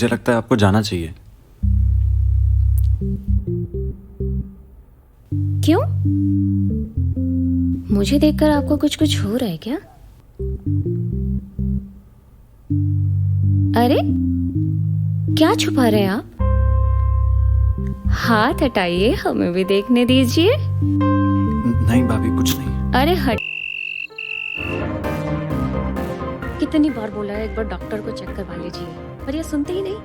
मुझे लगता है आपको जाना चाहिए। क्यों? मुझे देखकर आपको कुछ कुछ हो रहा है क्या? अरे क्या छुपा रहे हैं आप? हाथ हटाइए, हमें भी देखने दीजिए। नहीं भाभी, कुछ नहीं। अरे हट। कितनी बार बोला है एक बार डॉक्टर को चेक करवा लीजिए, पर ये सुनते ही नहीं।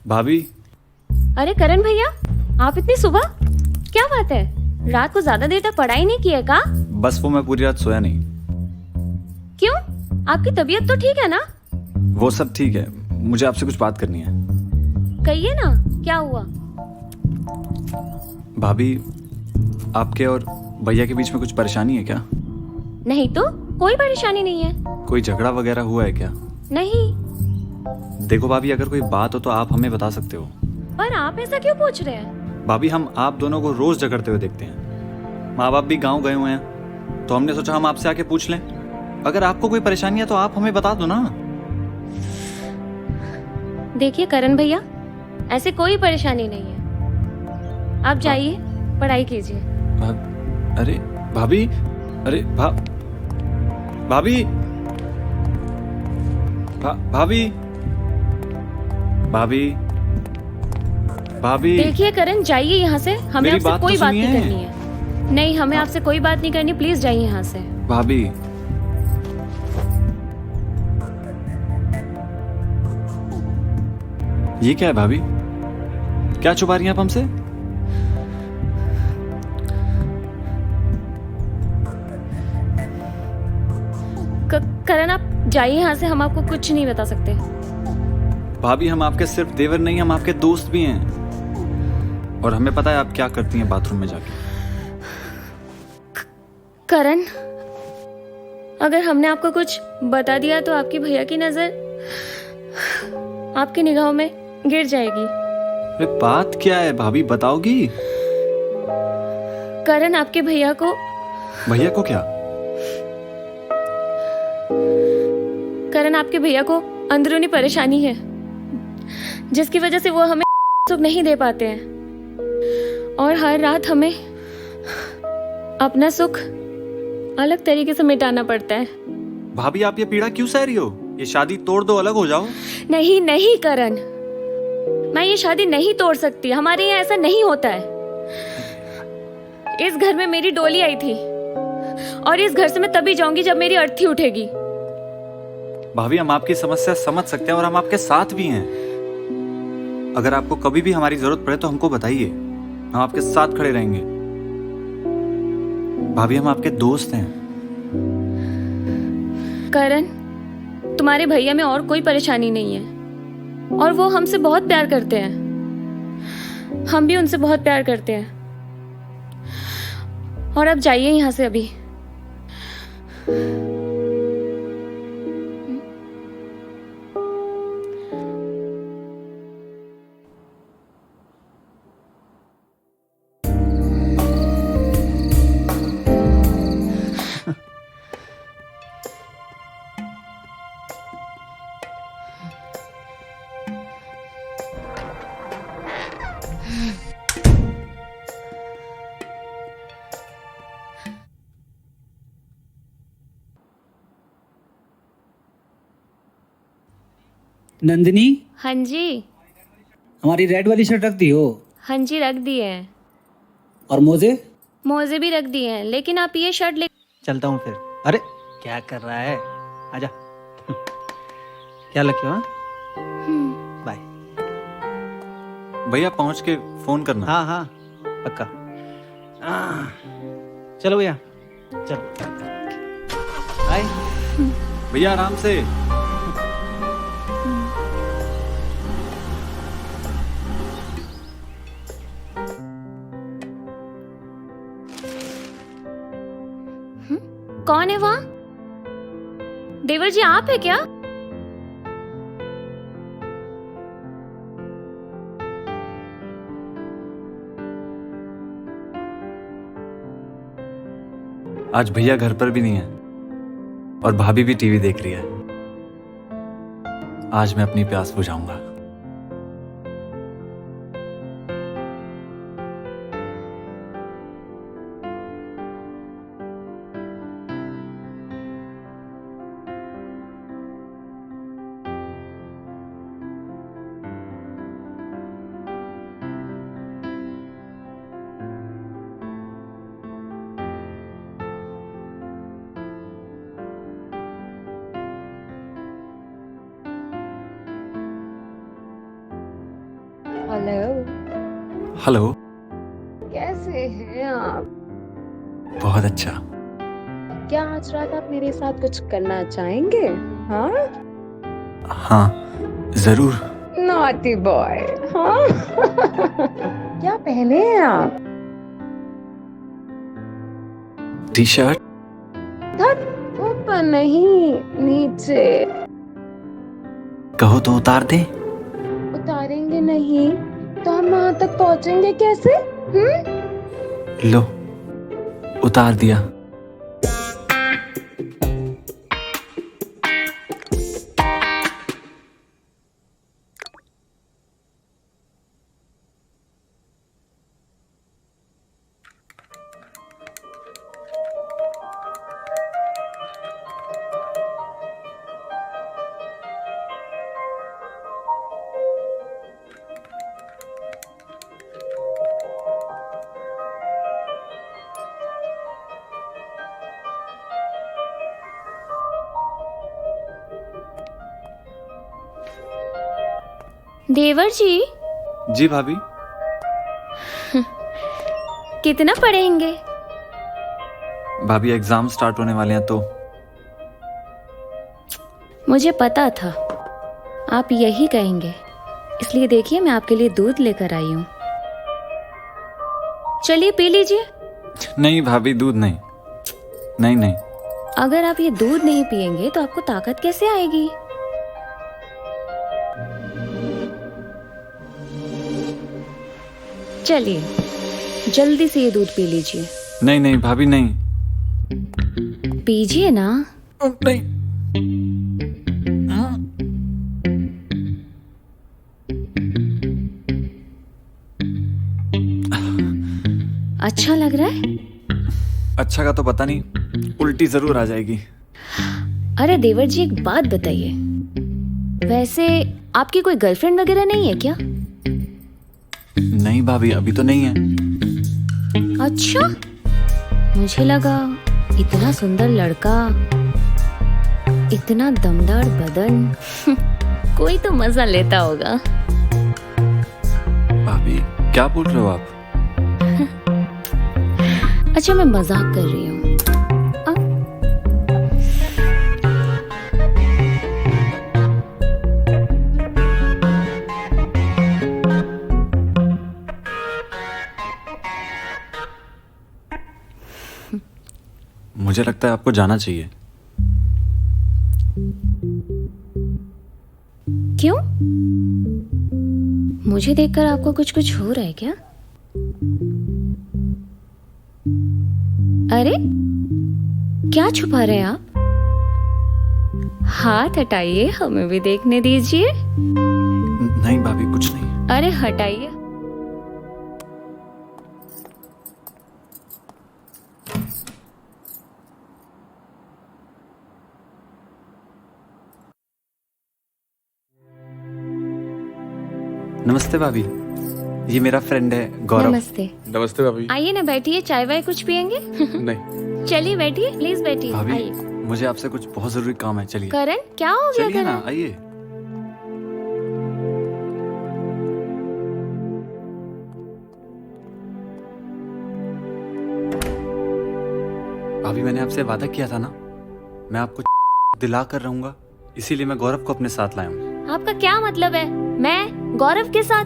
भाभी, अरे करण भैया, आप इतनी सुबह? क्या बात है? रात को ज्यादा देर तक पढ़ाई नहीं की है का? बस वो मैं पूरी रात सोया नहीं। क्यों? आपकी तबीयत तो ठीक है ना? वो सब ठीक है, मुझे आपसे कुछ बात करनी है। कहिए ना, क्या हुआ? भाभी, आपके और भैया के बीच में कुछ परेशानी है क्या? नहीं तो, कोई परेशानी नहीं है। कोई झगड़ा वगैरह हुआ है क्या? नहीं। देखो भाभी, अगर कोई बात हो तो आप हमें बता सकते हो। पर आप ऐसा क्यों पूछ रहे हैं? भाभी, हम आप दोनों को रोज झगड़ते हुए देखते हैं। माँ बाप भी गांव गए हुए हैं, तो हमने सोचा हम आपसे आके पूछ लें। अगर आपको कोई परेशानी है तो आप हमें बता दो ना। देखिए करण भैया, ऐसे कोई परेशानी नहीं है। आप जाइए, पढ़ाई कीजिए। अरे भाभी, अरे भाभी, भाभी, भाभी, भाभी। देखिए करण, जाइए यहाँ से। हमें मेरी आपसे बात कोई तो बात नहीं सुनिए। करनी है। नहीं, हमें आपसे कोई बात नहीं करनी। प्लीज जाइए यहाँ से। भाभी, ये क्या है भाभी? क्या छुपा रही हैं आप हमसे? करण, आप जाइए यहाँ से। हम आपको कुछ नहीं बता सकते। भाभी, हम आपके सिर्फ देवर नहीं, हम आपके दोस्त भी हैं। और हमें पता है आप क्या करती हैं बाथरूम में जाके। करण, अगर हमने आपको कुछ बता दिया तो आपकी भैया की नजर आपकी निगाहों में गिर जाएगी। अरे बात क्या है भाभी, बताओगी? करण, आपके भैया को भैया को क्या? करण, आपके भैया को अंदरूनी परेशानी है, जिसकी वजह से वो हमें सुख नहीं दे पाते हैं और हर रात हमें अपना सुख अलग तरीके से मिटाना पड़ता है। भाभी, आप ये पीड़ा क्यों सह रही हो? ये शादी तोड़ दो, अलग हो जाओ। नहीं नहीं करण, मैं ये शादी नहीं तोड़ सकती। हमारे यहाँ ऐसा नहीं होता है। इस घर में मेरी डोली आई थी और इस घर से मैं तभी जाऊंगी जब मेरी अर्थी उठेगी। भाभी, हम आपकी समस्या समझ सकते हैं और हम आपके साथ भी हैं। अगर आपको कभी भी हमारी जरूरत पड़े तो हमको बताइए, हम आपके साथ खड़े रहेंगे। भाभी, हम आपके दोस्त हैं। करण, तुम्हारे भैया में और कोई परेशानी नहीं है और वो हमसे बहुत प्यार करते हैं। हम भी उनसे बहुत प्यार करते हैं। और अब जाइए यहाँ से अभी। नंदिनी, हाँ जी। हमारी रेड वाली शर्ट रख दी हो? हाँ जी, रख दिए हैं। और मोजे? मोजे भी रख दिए हैं, लेकिन आप ये शर्ट ले। चलता हूँ फिर। अरे क्या कर रहा है, आजा। क्या लगे? हाँ, बाय। भैया, पहुंच के फोन करना। हाँ हाँ, पक्का। चलो भैया, चलो। बाय। भैया, आराम से। कौन है वहाँ? देवर जी आप है क्या? आज भैया घर पर भी नहीं है और भाभी भी टीवी देख रही है। आज मैं अपनी प्यास बुझाऊंगा। Hello, hello. कैसे हैं आप? बहुत अच्छा। क्या आज रात आप मेरे साथ कुछ करना चाहेंगे? हाँ? हाँ जरूर। नॉटी बॉय, हाँ? क्या पहने हैं आप? T shirt. धत, ऊपर नहीं, नीचे। कहो तो उतार दे। उतारेंगे नहीं तो हम वहां तक पहुंचेंगे कैसे? लो, उतार दिया। देवर जी जी भाभी। कितना पढ़ेंगे? भाभी एग्जाम स्टार्ट होने वाले हैं तो। मुझे पता था आप यही कहेंगे, इसलिए देखिए मैं आपके लिए दूध लेकर आई हूँ। चलिए पी लीजिए। नहीं भाभी, दूध नहीं। नहीं नहीं। अगर आप ये दूध नहीं पिएंगे तो आपको ताकत कैसे आएगी? चलिए जल्दी से ये दूध पी लीजिए। नहीं नहीं भाभी, नहीं। पीजिए ना। नहीं। अच्छा लग रहा है? अच्छा का तो पता नहीं, उल्टी जरूर आ जाएगी। अरे देवर जी एक बात बताइए, वैसे आपकी कोई गर्लफ्रेंड वगैरह नहीं है क्या? नहीं भाभी, अभी तो नहीं है। अच्छा, मुझे लगा इतना सुंदर लड़का, इतना दमदार बदन कोई तो मजा लेता होगा। भाभी क्या बोल रहे हो आप? अच्छा मैं मजाक कर रही हूँ। मुझे लगता है आपको जाना चाहिए। क्यों? मुझे देखकर आपको कुछ कुछ हो रहा है क्या? अरे क्या छुपा रहे हैं आप? हाथ हटाइए, हमें भी देखने दीजिए। नहीं भाभी, कुछ नहीं। अरे हटाइए। नमस्ते भाभी, ये मेरा फ्रेंड है गौरव। नमस्ते। नमस्ते भाभी। आइए ना बैठिए, चाय वाय कुछ पियेंगे? नहीं। चलिए बैठिए, प्लीज बैठिए। भाभी आइए। मुझे आपसे कुछ बहुत जरूरी काम है, चलिए। करण क्या हो गया चलिए ना, करण? आइए। भाभी मैंने आपसे वादा किया था ना, मैं आपको दिला कर रहूंगा, इसीलिए मैं गौरव को अपने साथ लाया हूँ। आपका क्या मतलब है? मैं गौरव के साथ?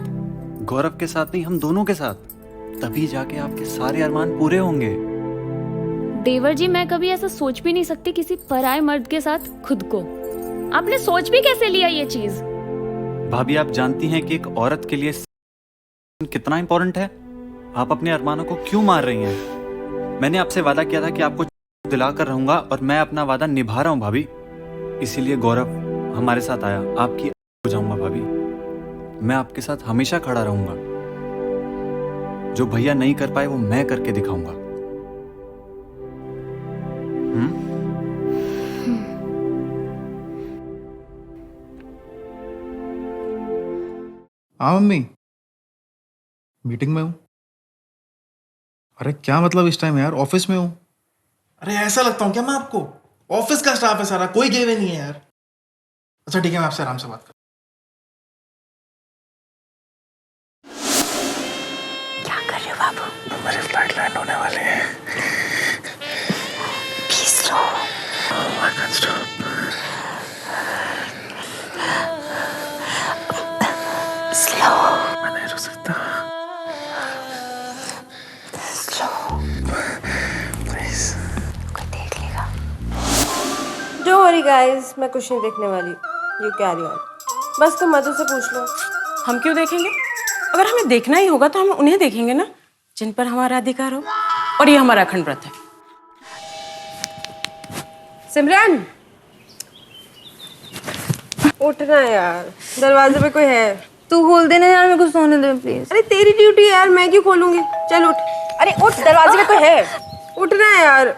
गौरव के साथ नहीं, हम दोनों के साथ। तभी जाके आपके सारे अरमान पूरे होंगे। देवर जी, मैं कभी ऐसा सोच भी नहीं सकती किसी पराये मर्द के साथ खुद को। आपने सोच भी कैसे लिया ये चीज? भाभी आप जानती हैं कि एक औरत के लिए कितना इंपॉर्टेंट है? आप अपने अरमानों को क्यों मार रही हैं? मैंने आपसे वादा किया था कि आपको दिलाकर रहूंगा और मैं अपना वादा निभा रहा हूं भाभी। इसीलिए गौरव हमारे साथ आया, आपकी हो जाऊंगा भाभी। मैं आपके साथ हमेशा खड़ा रहूंगा। जो भैया नहीं कर पाए वो मैं करके दिखाऊंगा। हाँ मम्मी, मीटिंग में हूँ। अरे क्या मतलब इस टाइम यार, ऑफिस में हूँ। अरे ऐसा लगता हूँ क्या मैं आपको? ऑफिस का स्टाफ है सारा, कोई गए हुए नहीं है यार। अच्छा ठीक है, मैं आपसे आराम से बात कर। क्या कर रहे हो बाबू? मेरे फ्लाइट लैंड होने वाले हैं। Be slow. I can't stop. Slow. मैं नहीं रुक सकता। Slow. Please. कोई देख लेगा। डोंट वरी गाइस, मैं कुछ नहीं देखने वाली। You carry on. बस तुम मधु से पूछ लो। हम क्यों देखेंगे? अगर हमें देखना ही होगा तो हम उन्हें देखेंगे ना, जिन पर हमारा अधिकार हो। और ये हमारा अखंड व्रत है। सिमरन, उठना यार, दरवाजे पे कोई है। तू खोल देना यार, मेरे को सोने दे प्लीज। अरे तेरी ड्यूटी यार, मैं क्यों खोलूंगी? चल उठ। अरे उठ, दरवाजे पे कोई है। उठना है यार।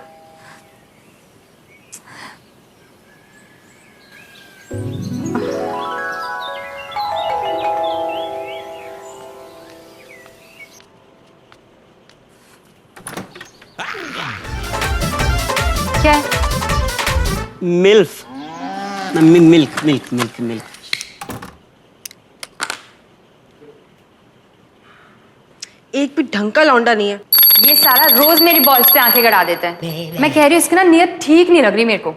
क्या है? MILF, milk milk milk milk. एक भी ढंग का लौंडा नहीं है। ये साला रोज मेरी बॉल्स पे आंखें गड़ा देता है। मैं कह रही हूँ इसकी ना नियत ठीक नहीं लग रही मेरे को।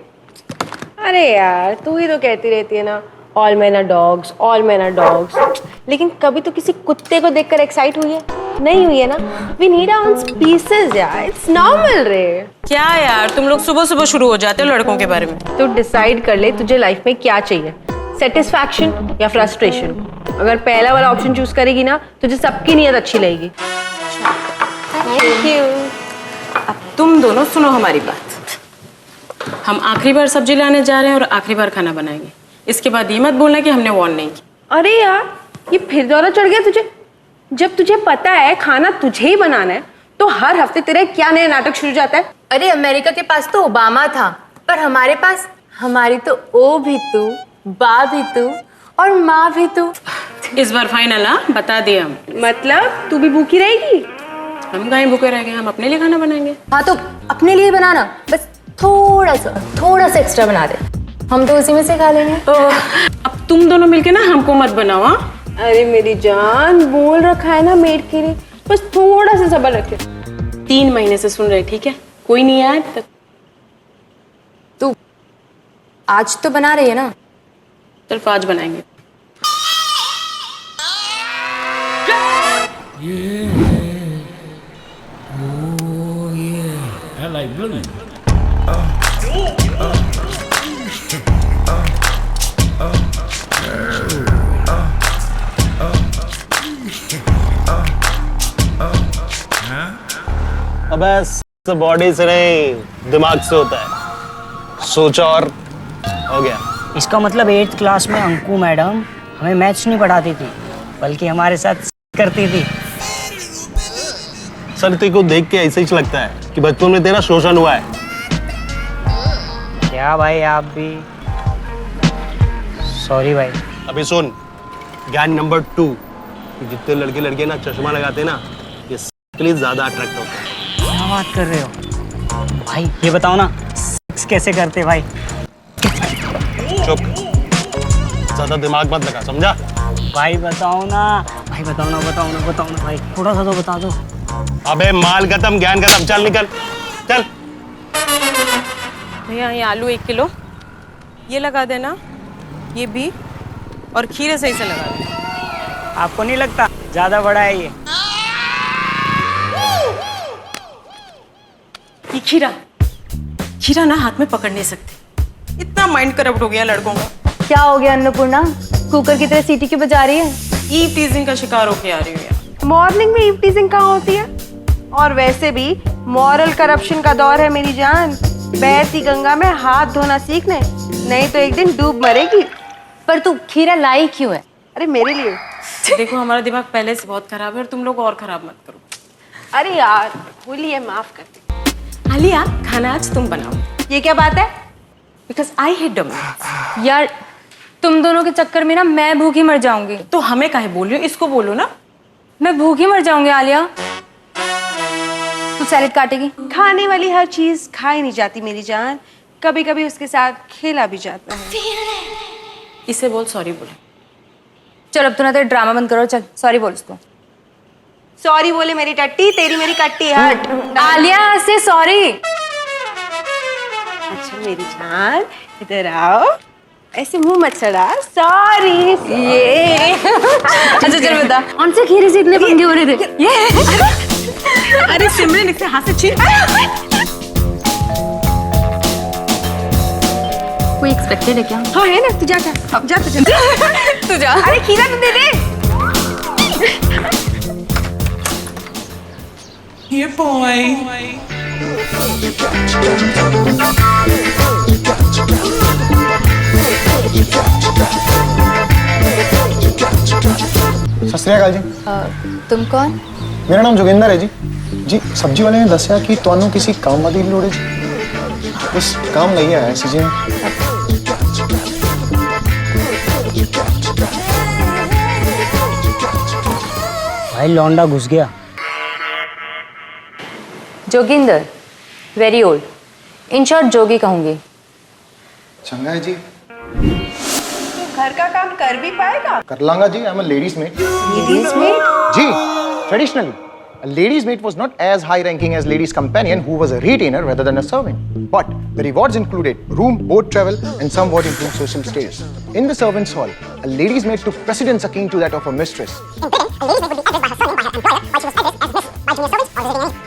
अरे यार, तू ही तो कहती रहती है ना, all man are dogs, all man are dogs. लेकिन कभी तो किसी कुत्ते को देखकर एक्साइट हुई है? नहीं हुई है ना? We need our own species यार, इट्स नॉर्मल रे। क्या यार, तुम लोग सुबह सुबह शुरू हो जाते हो लड़कों के बारे में। तो डिसाइड कर ले तुझे लाइफ में क्या चाहिए, सेटिस्फैक्शन या फ्रस्ट्रेशन। अगर पहला वाला ऑप्शन चूज करेगी ना, तुझे सबकी नीयत अच्छी लगेगी। Thank you. अब तुम दोनों सुनो हमारी बात। हम आखिरी बार सब्जी लाने जा रहे हैं और आखिरी बार खाना बनाएंगे। इसके बाद ये मत बोलना कि हमने वार्न नहीं किया। अरे यार, ये फिर दौरा चढ़ गया तुझे। जब तुझे पता है खाना तुझे ही बनाना है, तो हर हफ्ते तेरे क्या नया नाटक शुरू जाता है? अरे अमेरिका के पास तो ओबामा था, पर हमारे पास हमारी तो ओ भी तू, बा भी तू और माँ भी तू। इस बार फाइनल, हाँ बता दिए हम। मतलब तू भी भूखी रहेगी? हम कहीं भूखे रह गए, हम अपने लिए खाना बनाएंगे। हाँ तो अपने लिए बनाना, बस थोड़ा सा एक्स्ट्रा बना दे, हम तो उसी में से खा लेंगे। तो अब तुम दोनों मिलके ना हमको मत बनाओ। हाँ अरे मेरी जान, बोल रखा है ना मेड के लिए, बस थोड़ा सा सब्र रखे। 3 महीने से सुन रहे, ठीक है? कोई नहीं आया तक। तू आज तो बना रही है ना? सिर्फ आज बनाएंगे। I like blue. अबे बॉडी से नहीं, दिमाग से होता है। सोचा और हो गया। इसका मतलब 8th क्लास में अंकु मैडम हमें मैथ्स नहीं पढ़ाती थी, बल्कि हमारे साथ करती थी। सर तेरे को देख के ऐसे ही लगता है कि बचपन में तेरा शोषण हुआ है। क्या भाई, आप भी सॉरी भाई। अभी सुन, ज्ञान नंबर 2, जितने लड़के लड़के ना चश्मा लगाते ना, ये प्लीज ज्यादा अट्रैक्ट होते हैं। क्या बात कर रहे हो भाई? ये बताओ ना, सेक्स कैसे करते भाई? चुप, ज्यादा दिमाग मत लगा, समझा? भाई बताओ ना, भाई बताओ ना, बताओ ना, बताओ ना भाई, थोड़ा सा तो बता दो। अबे माल खत्म, ज्ञान खत्म, चल निकल चल। भैया ये आलू 1 किलो, ये लगा देना, ये भी, और खीरे सही से लगा देना। आपको नहीं लगता ज्यादा बड़ा है ये? ये खीरा हीरा ना हाथ में पकड़ नहीं सकती, इतना माइंड करप्ट हो गया लड़कों का। क्या हो गया अन्नपूर्णा, कुकर की तरह सीटी क्यों बजा रही है? ईव टीजिंग का शिकार होके आ रही हूँ यार। मॉर्निंग में ईव टीजिंग कहाँ होती है? और वैसे भी मॉरल करप्शन का दौर है मेरी जान। बहती गंगा में हाथ धोना सीखने, नहीं तो एक दिन डूब मरेगी। पर तू खीरा लाई क्यों है? अरे मेरे लिए। देखो हमारा दिमाग पहले से बहुत खराब है और तुम लोग और खराब मत करो। अरे यार भूली है, माफ कर दे। आलिया, खाना आज तुम बनाओ। ये क्या बात है? Because I hate dumplings. यार तुम दोनों के चक्कर में ना मैं भूखी मर जाऊंगी। तो हमें काहे बोल रही हो, इसको बोलो ना। मैं भूखी मर जाऊंगी आलिया। तू सैलेड काटेगी? खाने वाली हर चीज खाई नहीं जाती मेरी जान, कभी कभी उसके साथ खेला भी जाता है। इसे बोल सॉरी बोले। चल अब तू ना तेरा ड्रामा बंद करो, चल सॉरी बोल उसको। सॉरी बोले मेरी टट्टी, तेरी मेरी कट्टी। हट आलिया से सॉरी। अच्छा मेरी जान इधर आओ, ऐसे मुंह मत चढ़ा। सॉरी। ये अच्छा चल बता, कौन से खीरे से इतने पंगे हो रहे थे? ये अरे सिमरन, इसे हाथ से छीन। कोई एक्सपेक्टेड है क्या? हाँ है ना, तू जा जा जा तू जा। तू जा। अरे खीरा तो दे दे। Here, boy. सत श्री अकाल जी। तुम कौन? मेरा नाम जोगिंदर है जी। जी सब्जी वाले ने दसिया कि ਤੁਹਾਨੂੰ किसी काम वाली लोड़ है जी। बस काम नहीं आया सी जी। भाई लौंडा घुस गया। Joginder, very old, in short Jogi कहूंगी। चंगा है जी। घर का काम कर भी पाएगा? कर लांगा जी। I am a ladies maid. Ladies maid? जी traditionally a lady's maid was not as high ranking as lady's companion, who was a retainer rather than a servant. But the rewards included room, boat travel, and somewhat improved social status. In the servants' hall, a lady's maid took precedence akin to that of a mistress.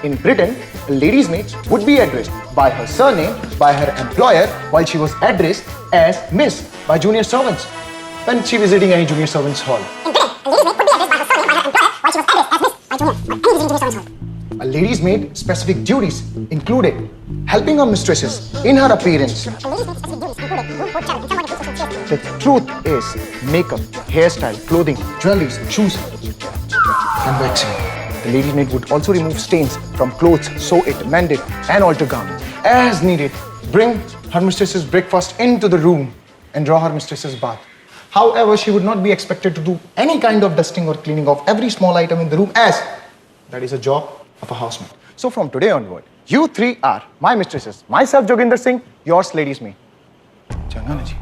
In Britain, a lady's maid would be addressed by her surname by her employer, while she was addressed as Miss by junior servants when she visiting any junior servants' hall. A lady's maid specific duties included helping her mistresses in her appearance. The truth is makeup, hairstyle, clothing, jewelry, shoes, and waxing. The lady's maid would also remove stains from clothes, sew it, mend it, and alter garments as needed. Bring her mistress's breakfast into the room and draw her mistress's bath. However, she would not be expected to do any kind of dusting or cleaning of every small item in the room, as that is a job of a housemaid. So from today onward, you three are my mistresses. Myself, Joginder Singh, yours, ladies me. Changa na ji.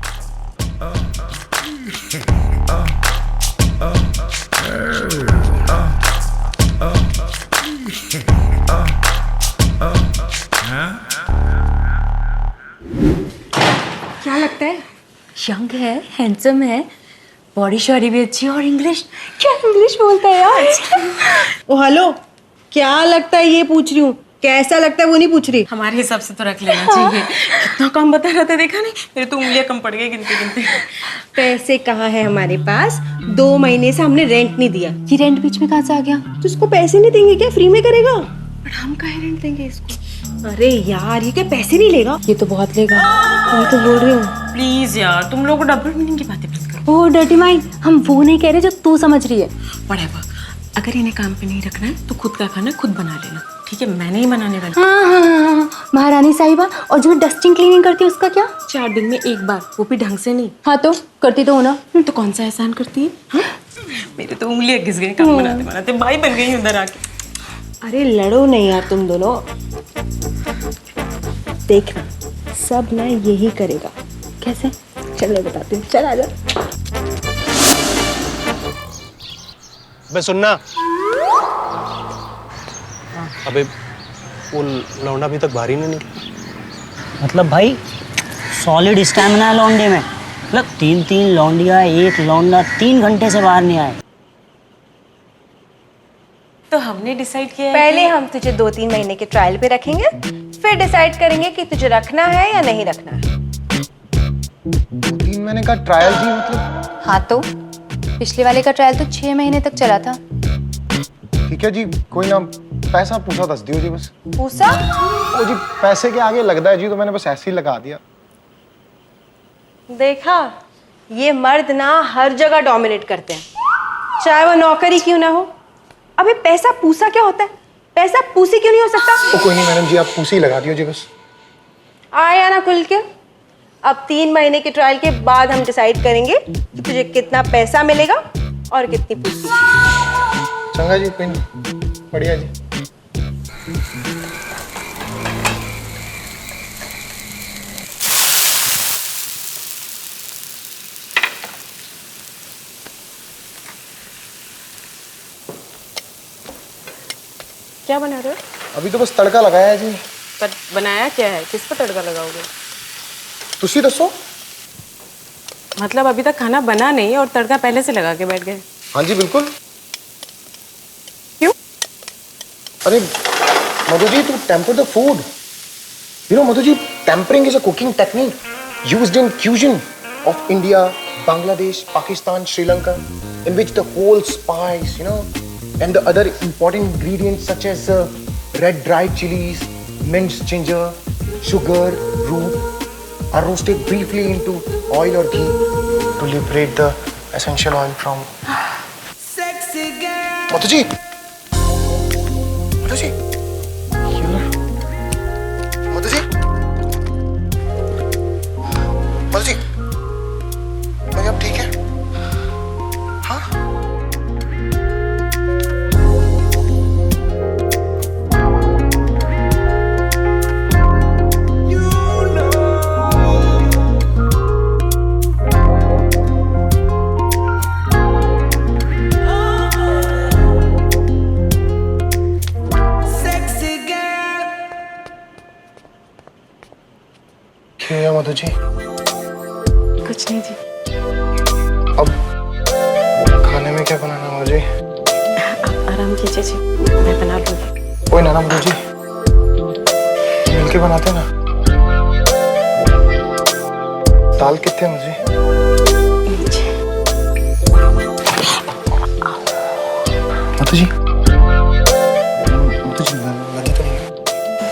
क्या लगता है? Young है, handsome है, body shoddy भी अच्छी है और English, क्या इंग्लिश बोलता है यार। ओ हेलो, क्या लगता है ये पूछ रही हूँ, कैसा लगता है वो नहीं पूछ रही। हमारे हिसाब से तो रख लेना चाहिए। कितना काम बता रहा था, देखा नहीं? मेरे तो उंगलियां कम पड़ गई गिनते गिनते। पैसे कहाँ है हमारे पास? 2 महीने से हमने रेंट नहीं दिया। ये रेंट बीच में कहाँ से आ गया? तो इसको पैसे नहीं देंगे क्या? फ्री में करेगा? पर हम काहे रेंट देंगे इसको? अरे यार ये क्या पैसे नहीं लेगा? ये तो बहुत लेगा। मैं तो बोल रही हूँ। प्लीज यार, तुम लोग डबल मीनिंग की बातें मत करो। ओ डर्टी माइंड, हम वो नहीं कह रहे जो तू समझ रही है। व्हाटएवर, अगर इन्हें काम पे नहीं रखना है तो खुद का खाना खुद बना लेना, ठीक है? मैं नहीं बनाने वाली। हाँ हाँ हाँ हाँ, महारानी साहिबा। और जो डस्टिंग क्लीनिंग करती है उसका क्या? 4 दिन में एक बार, वो भी ढंग से नहीं। हाँ तो करती तो हो ना। तो कौन सा एहसान करती है? हाँ? मेरे तो उंगलियां घिस गई काम बनाते बनाते, बाई बन गई उधर आके। अरे लड़ो नहीं यार तुम दोनों, देखना सब ना यही करेगा। कैसे? चल मैं बताती हूँ, चल आजा। बे सुनना, अबे वो लौंडा अभी तक बाहर ही नहीं निकला। मतलब भाई सॉलिड स्टैमिना है लौंडे में। मतलब 3 लौंडिया, 1 लौंडा 3 घंटे से बाहर नहीं आए। तो हमने डिसाइड किया है पहले कि हम तुझे 2-3 महीने के ट्रायल पे रखेंगे, फिर डिसाइड करेंगे कि तुझे रखना है या नहीं रखना है। 3 महीने का ट्रायल जी, मतलब हाँ तो पिछले वाले का ट्रायल तो 6 महीने तक चला था। ठीक है जी, कोई ना, पैसा पूछा दस दियो जी बस। पूसा ओ जी, पैसे के आगे लगता है जी, तो मैंने बस ऐसे ही लगा दिया। देखा, ये मर्द ना हर जगह डोमिनेट करते हैं, चाहे वो नौकरी क्यों ना हो। अबे पैसा पूसा क्या होता है? पैसा पूसी क्यों नहीं हो सकता? ओ कोई नहीं मैडम जी, आप पूसी ही लगा दियो जी बस। आया ना खुल के। अब 3 महीने के ट्रायल के बाद हम डिसाइड करेंगे कि तुझे कितना पैसा मिलेगा और कितनी पूसी। चंगा जी, कोई नहीं, बढ़िया जी। क्या बना रहे हो? अभी तो बस तड़का लगाया है जी। पर बनाया क्या है? किस पर तड़का लगाओगे? तुसी दसो। मतलब अभी तक खाना बना नहीं और तड़का पहले से लगा के बैठ गए? हाँ जी बिल्कुल। क्यों? अरे Madhu ji, to temper the food. You know Madhu ji, tempering is a cooking technique used in cuisine of India, Bangladesh, Pakistan, Sri Lanka, in which the whole spice, you know, and the other important ingredients such as red dried chilies, minced ginger, sugar, root are roasted briefly into oil or ghee to liberate the essential oil from. Madhu ji, Madhu ji, here, Madhu ji, Madhu ji. अब ठीक है? हाँ? क्या है मधु जी? कुछ नहीं जी। अब खाने में क्या बनाना मुझे? आप आराम कीजिए जी, मैं बना लूँगी। कोई ना मुझे मिलके बनाते ना। दाल कितने मुझे? मधु जी, मधु जी लगी तो नहीं?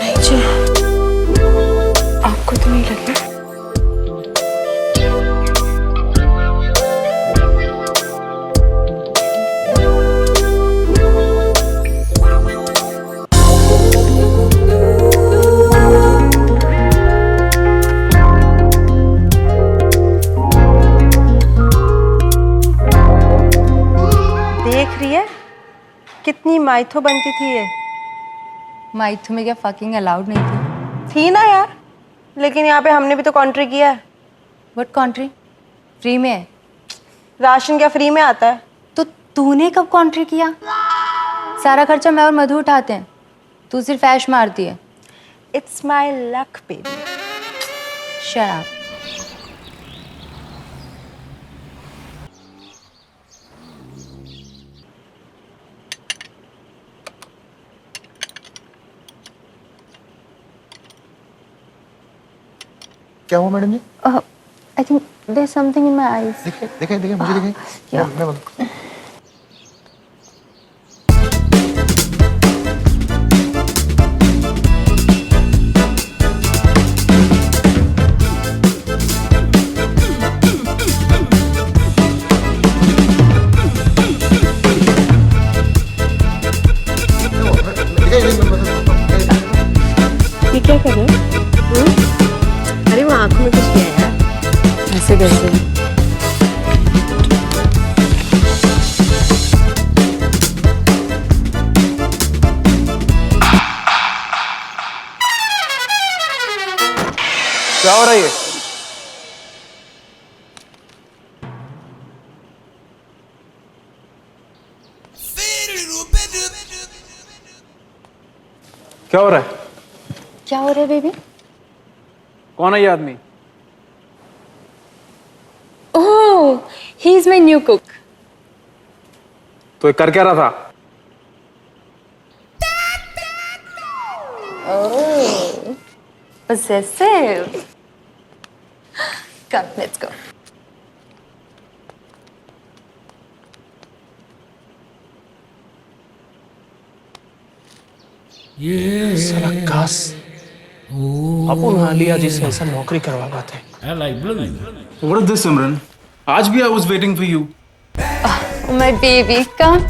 नहीं जी, आपको तो नहीं लगे? कितनी माइथो बनती थी ये। माइथो में क्या फकिंग अलाउड नहीं थी ना यार, लेकिन यहाँ पे हमने भी तो कॉन्ट्री किया है। व्हाट कॉन्ट्री? फ्री में है? राशन क्या फ्री में आता है? तो तूने कब कॉन्ट्री किया? सारा खर्चा मैं और मधु उठाते हैं, तू सिर्फ ऐश मारती है। It's my luck baby. Shut up. क्या हुआ madam ji? I think there's something in my eyes. देखिए देखिए देखिए, मुझे देखिए। क्या? मैं बोलूं। ये क्या कर रहे हो? अरे वो आंखों में कुछ किया है यार। ऐसे कैसे? क्या हो रहा है ये? क्या हो रहा है? क्या हो रहा है बेबी? कौन है ये आदमी? Oh, he is my new cook. तो ये कर क्या रहा था? Possessive. Come, let's go. साला घास अपन वहाँ लिया जिसे ऐसा नौकरी करवा पाते हैं। What is this, Simran? आज भी I was waiting for you. My baby, come.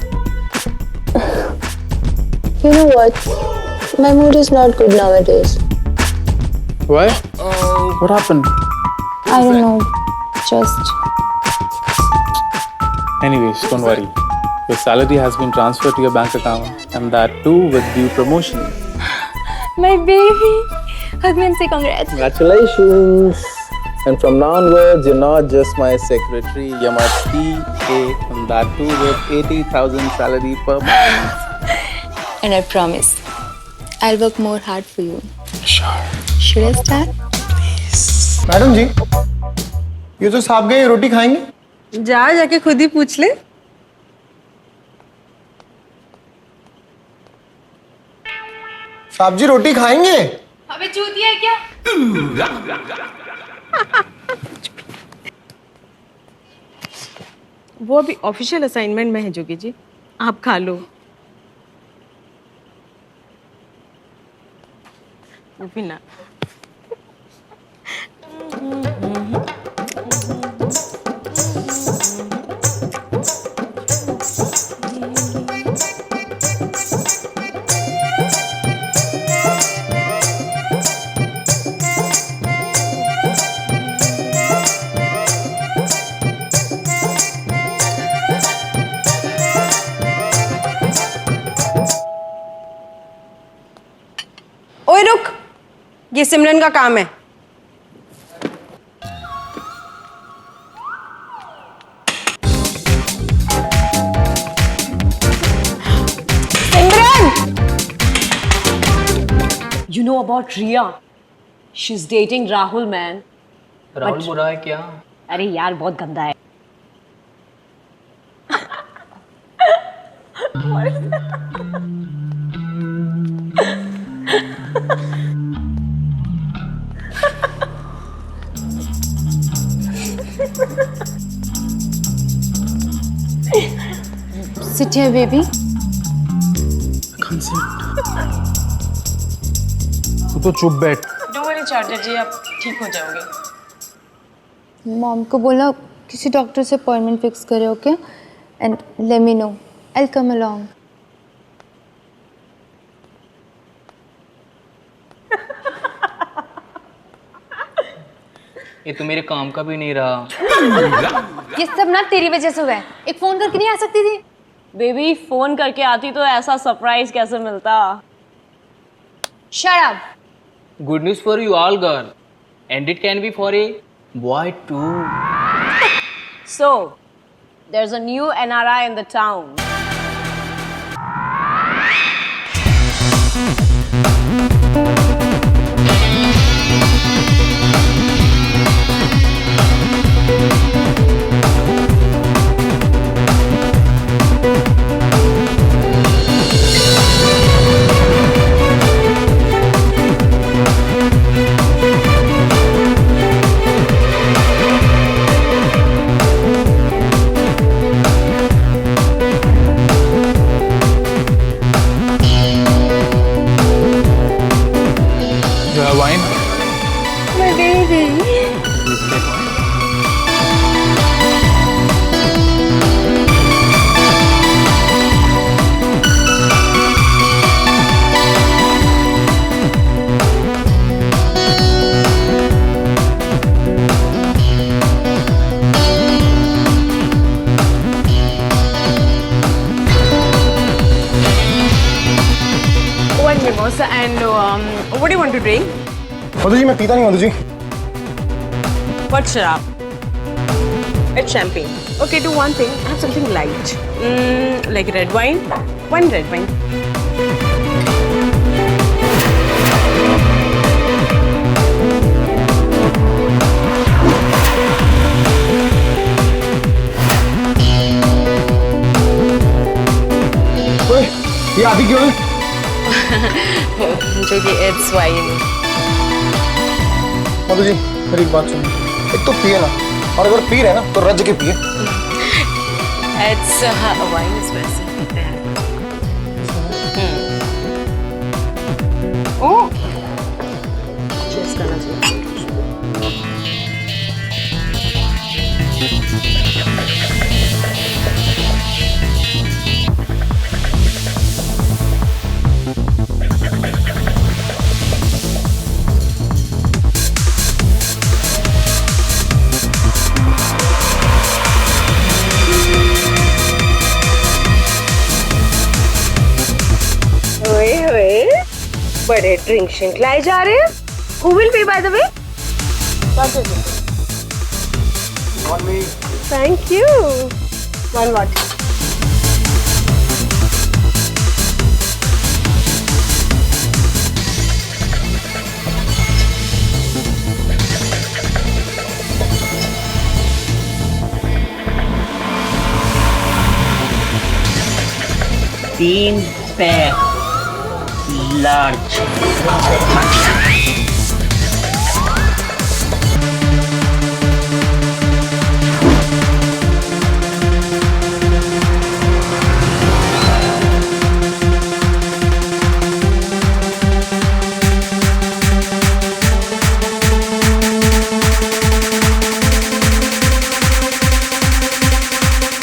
You know what? My mood is not good nowadays. Why? What happened? I don't know. Just. Anyways, don't worry. Your salary has been transferred to your bank account, and that too with due promotion. My baby. Hug me and say congrats. Congratulations! And from now onwards, you're not just my secretary, you're my PA, and that too with 80,000 salary per month. And I promise, I'll work more hard for you. Sure. Should I start? Madam जी, ये तो साहब गए, रोटी खाएंगे? जाके खुद ही पूछ ले। साहब जी रोटी खाएंगे? अबे चूतिया है क्या? वो अभी ऑफिशियल असाइनमेंट में है जोगी जी, आप खा लो। वो भी ना। ओए रुक, ये सिमरन का काम है। सिमरन! You know about Riya? She's dating Rahul, man. Rahul बुरा है क्या? अरे यार बहुत गंदा है। Sit here, baby. तू तो चुप बैठ। डोंट वरी चार्टर जी, आप ठीक हो जाओगे। मॉम को बोला किसी डॉक्टर से अपॉइंटमेंट फिक्स करे, okay? And let me know, I will come along. ये तो मेरे काम का भी नहीं रहा। ये सब ना तेरी वजह से हुआ है। एक फोन करके नहीं आ सकती थी? बेबी फोन करके आती तो ऐसा सरप्राइज कैसे मिलता? Shut up. Good news for you all, girl. And it can be for a boy too. So, there's a new NRI in the town. Wine? My baby. Please take one. One mimosa and what do you want to drink? Madhu ji मैं पीता नहीं Madhu ji. What sharab? It's champagne. Okay, do one thing. Have something light, like red wine. One red wine. ओए, ये आदि क्यों है? जो कि it's wine. मधु जी मेरी एक बात सुनो, एक तो पिए ना, और अगर पी रहे ना तो रज के पिए। इट्स वाइन इज वैसे पीते हैं। ओह चीज करना चाहिए। बड़े ड्रिंक शिंक लाए जा रहे हैं। Who will pay by the way? Thank you. One what? तीन pack large.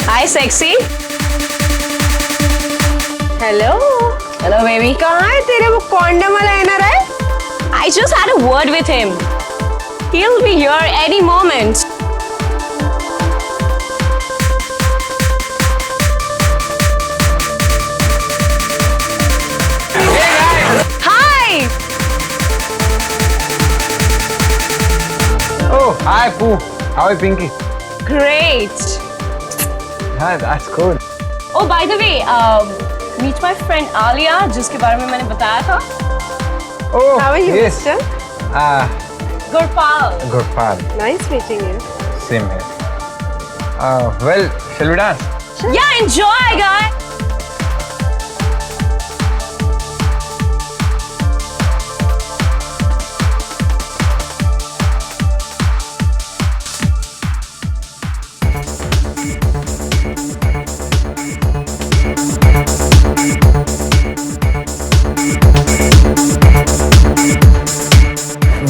Hi, sexy. Hello. Hello, baby. कहाँ है तेरे वो कॉन्डम वाला NRI? I just had a word with him. He'll be here any moment. Hi. Oh, hi Pooh. How are you, Pinky? Great. Yeah, that's good. Oh, by the way, meet my friend Alia, जिसके बारे में मैंने बताया था. Oh, How are you, yes. mister? Gurpal. Gurpal. Nice meeting you. Same here. Well, shall we dance? Yeah, enjoy, guy.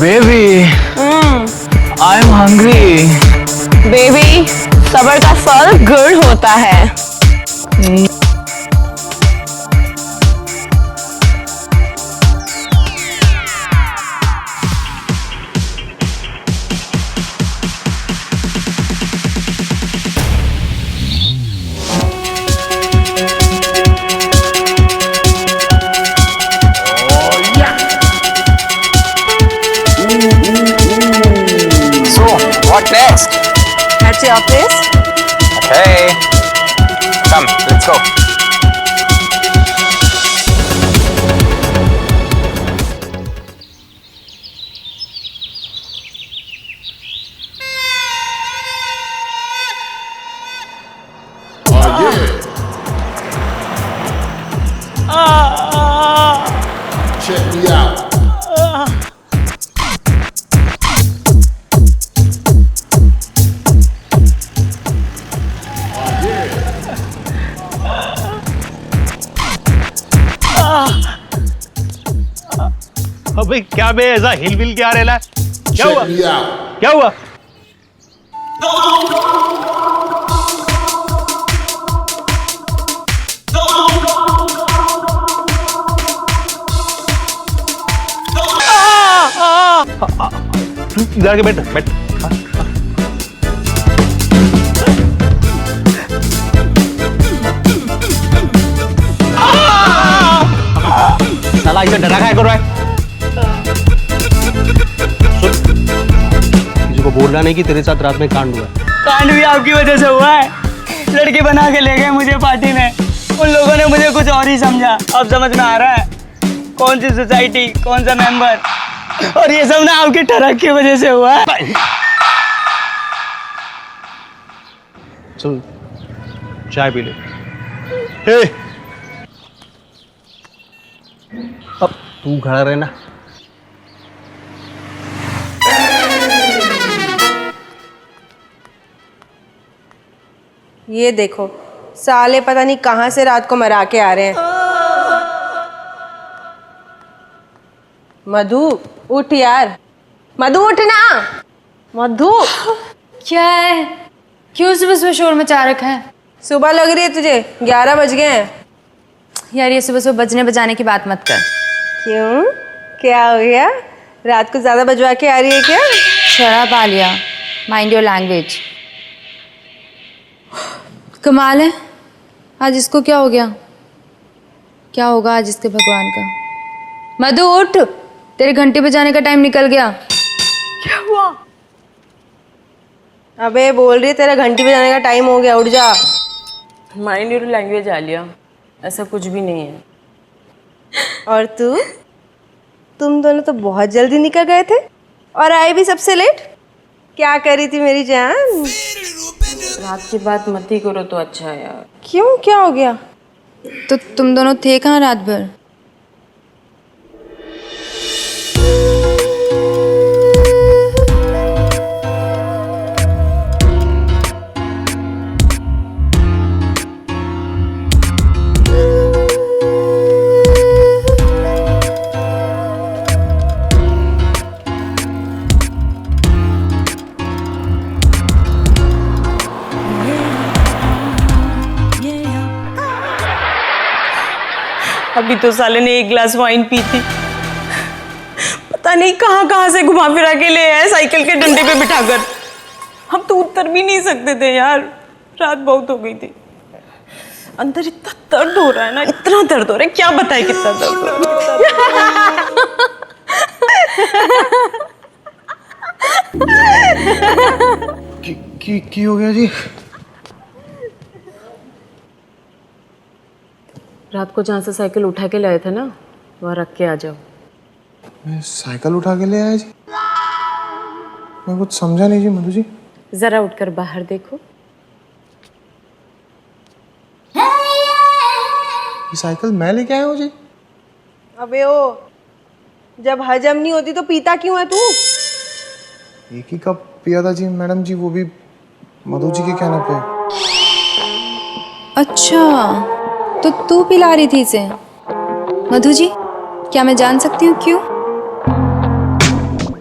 Baby, I'm hungry. Baby, सबर का फल गुड़ होता है. What next? At your place? Okay. Come, let's go. Check me out. अबे क्या बे ऐसा हिल क्या रहा है? क्या हुआ? Check me out. क्या हुआ? जाके बैठ बैठ. साला इसे डरा क्या कर रहा है? किसी को बोलना नहीं कि तेरे साथ रात में कांड हुआ. कांड भी आपकी वजह से हुआ है। लड़की बना के ले गए मुझे पार्टी में, उन लोगों ने मुझे कुछ और ही समझा। अब समझ में आ रहा है कौन सी सोसाइटी, कौन सा मेंबर, और ये सब ना आपकी टरक की वजह से हुआ है। सुन, चाय पी ले. हे, अब तू खड़ा रहना. ये देखो, साले पता नहीं कहाँ से रात को मरा के आ रहे हैं। मधु उठ यार, मधु उठना, मधु। क्या है? क्यों सुबह सुबह शोर मचा रखा है? सुबह लग रही है तुझे? 11 बज गए हैं। यार ये सुबह सुबह बजने बजाने की बात मत कर। क्यों, क्या हो गया? रात को ज्यादा बजवा के आ रही है क्या? शराब आ लिया, माइंड योर लैंग्वेज। कमाल है, आज इसको क्या हो गया? क्या होगा आज इसके भगवान का? मधु उठ, तेरे घंटे बजाने का टाइम निकल गया। क्या हुआ? अबे बोल रही है तेरा घंटी बजाने का टाइम हो गया, उठ जा। माइंड योर लैंग्वेज आलिया, ऐसा कुछ भी नहीं है। और तुम दोनों तो बहुत जल्दी निकल गए थे और आए भी सबसे लेट। क्या करी थी मेरी जान? रात की बात मत ही करो तो अच्छा है यार। क्यों, क्या हो गया? तो तुम दोनों थे कहाँ रात भर? अभी तो साले ने 1 गिलास वाइन पी थी, पता नहीं कहाँ कहाँ से घुमा फिरा के ले आए साइकिल के डंडे पे बिठाकर। हम तो उतर भी नहीं सकते थे यार, रात बहुत हो गई थी। अंदर इतना दर्द हो रहा है ना, इतना दर्द हो रहा है, क्या बताए कितना दर्द हो रहा है। की हो गया जी? रात को जहाँ से साइकिल उठा के लाए थे ना, वहाँ रख के आ जाओ। मैं साइकिल उठा के ले आया जी? मैं कुछ समझा नहीं जी मधु जी। जरा उठकर बाहर देखो। ये साइकिल मैं लेके आया हूँ जी? अबे ओ, जब हजम नहीं होती तो पीता क्यों है तू? एक ही कप पिया था जी मैडम जी, वो भी मधु जी के कहने पे। अच्छा, तो तू पिला रही थी इसे? मधु जी, क्या मैं जान सकती हूँ क्यों?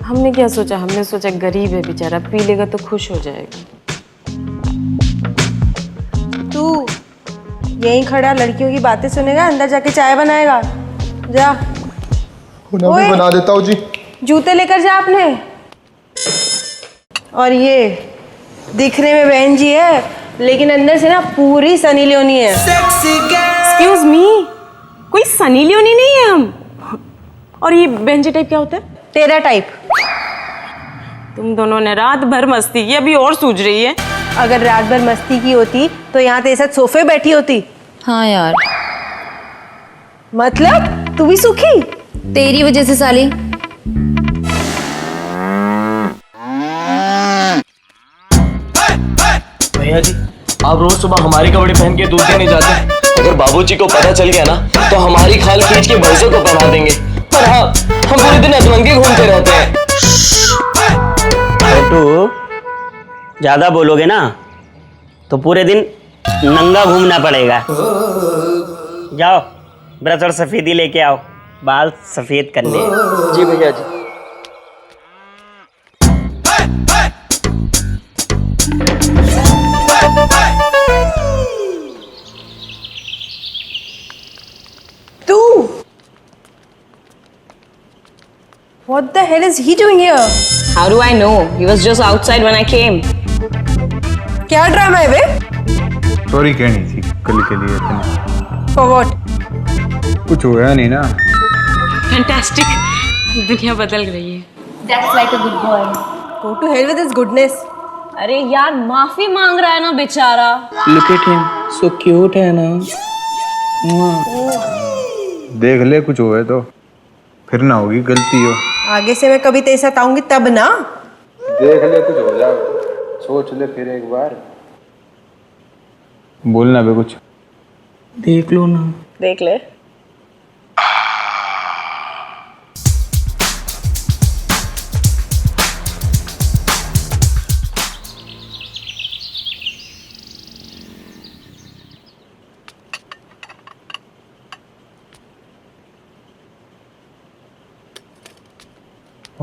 हमने क्या सोचा, हमने सोचा गरीब है बेचारा, पी लेगा तो खुश हो जाएगा। तू यहीं खड़ा लड़कियों की बातें सुनेगा, अंदर जाके चाय बनाएगा? जा। मैं बना देता हूँ जी। जूते लेकर जा अपने। और ये दिखने में बहन जी है, लेकिन अंदर से ना पूरी सनी लियोनी है। एक्सक्यूज मी, कोई सनी लियोनी नहीं है हम। और ये बेंजी टाइप क्या होता है? तेरा टाइप। तुम दोनों ने रात भर मस्ती की, अभी और सूझ रही है। अगर रात भर मस्ती की होती तो यहाँ तेरे साथ सोफे बैठी होती। हाँ यार। मतलब तू भी सुखी? तेरी वजह से साली। भैया जी, आप रोज सुबह हमारे कपड़े पहन के दूध देने जाते हैं। अगर बाबूजी को पता चल गया ना, तो हमारी खाल खींच के भैंसों को पहना देंगे। पर हाँ, हम पूरे दिन अधरंगे घूमते रहते हैं। छोटू, ज्यादा बोलोगे ना तो पूरे दिन नंगा घूमना पड़ेगा। जाओ ब्रश और सफेदी लेके आओ, बाल सफेद करने हैं। जी भैया जी। What the hell is he doing here? How do I know? He was just outside when I came. क्या ड्रामा है बे? सॉरी कहनी थी कल के लिए इतनी। For what? कुछ होया नहीं ना। फैंटास्टिक, दुनिया बदल रही है। That's like a good boy. Go to hell with his goodness. अरे यार माफी मांग रहा है ना बेचारा। Look at him, so cute है ना। देख ले कुछ होए तो, फिर ना होगी गलती हो। आगे से मैं कभी तेरे साथ आऊंगी तब ना। देख ले कुछ हो जाए, सोच ले फिर एक बार। बोलना बे कुछ। देख लो ना। देख ले।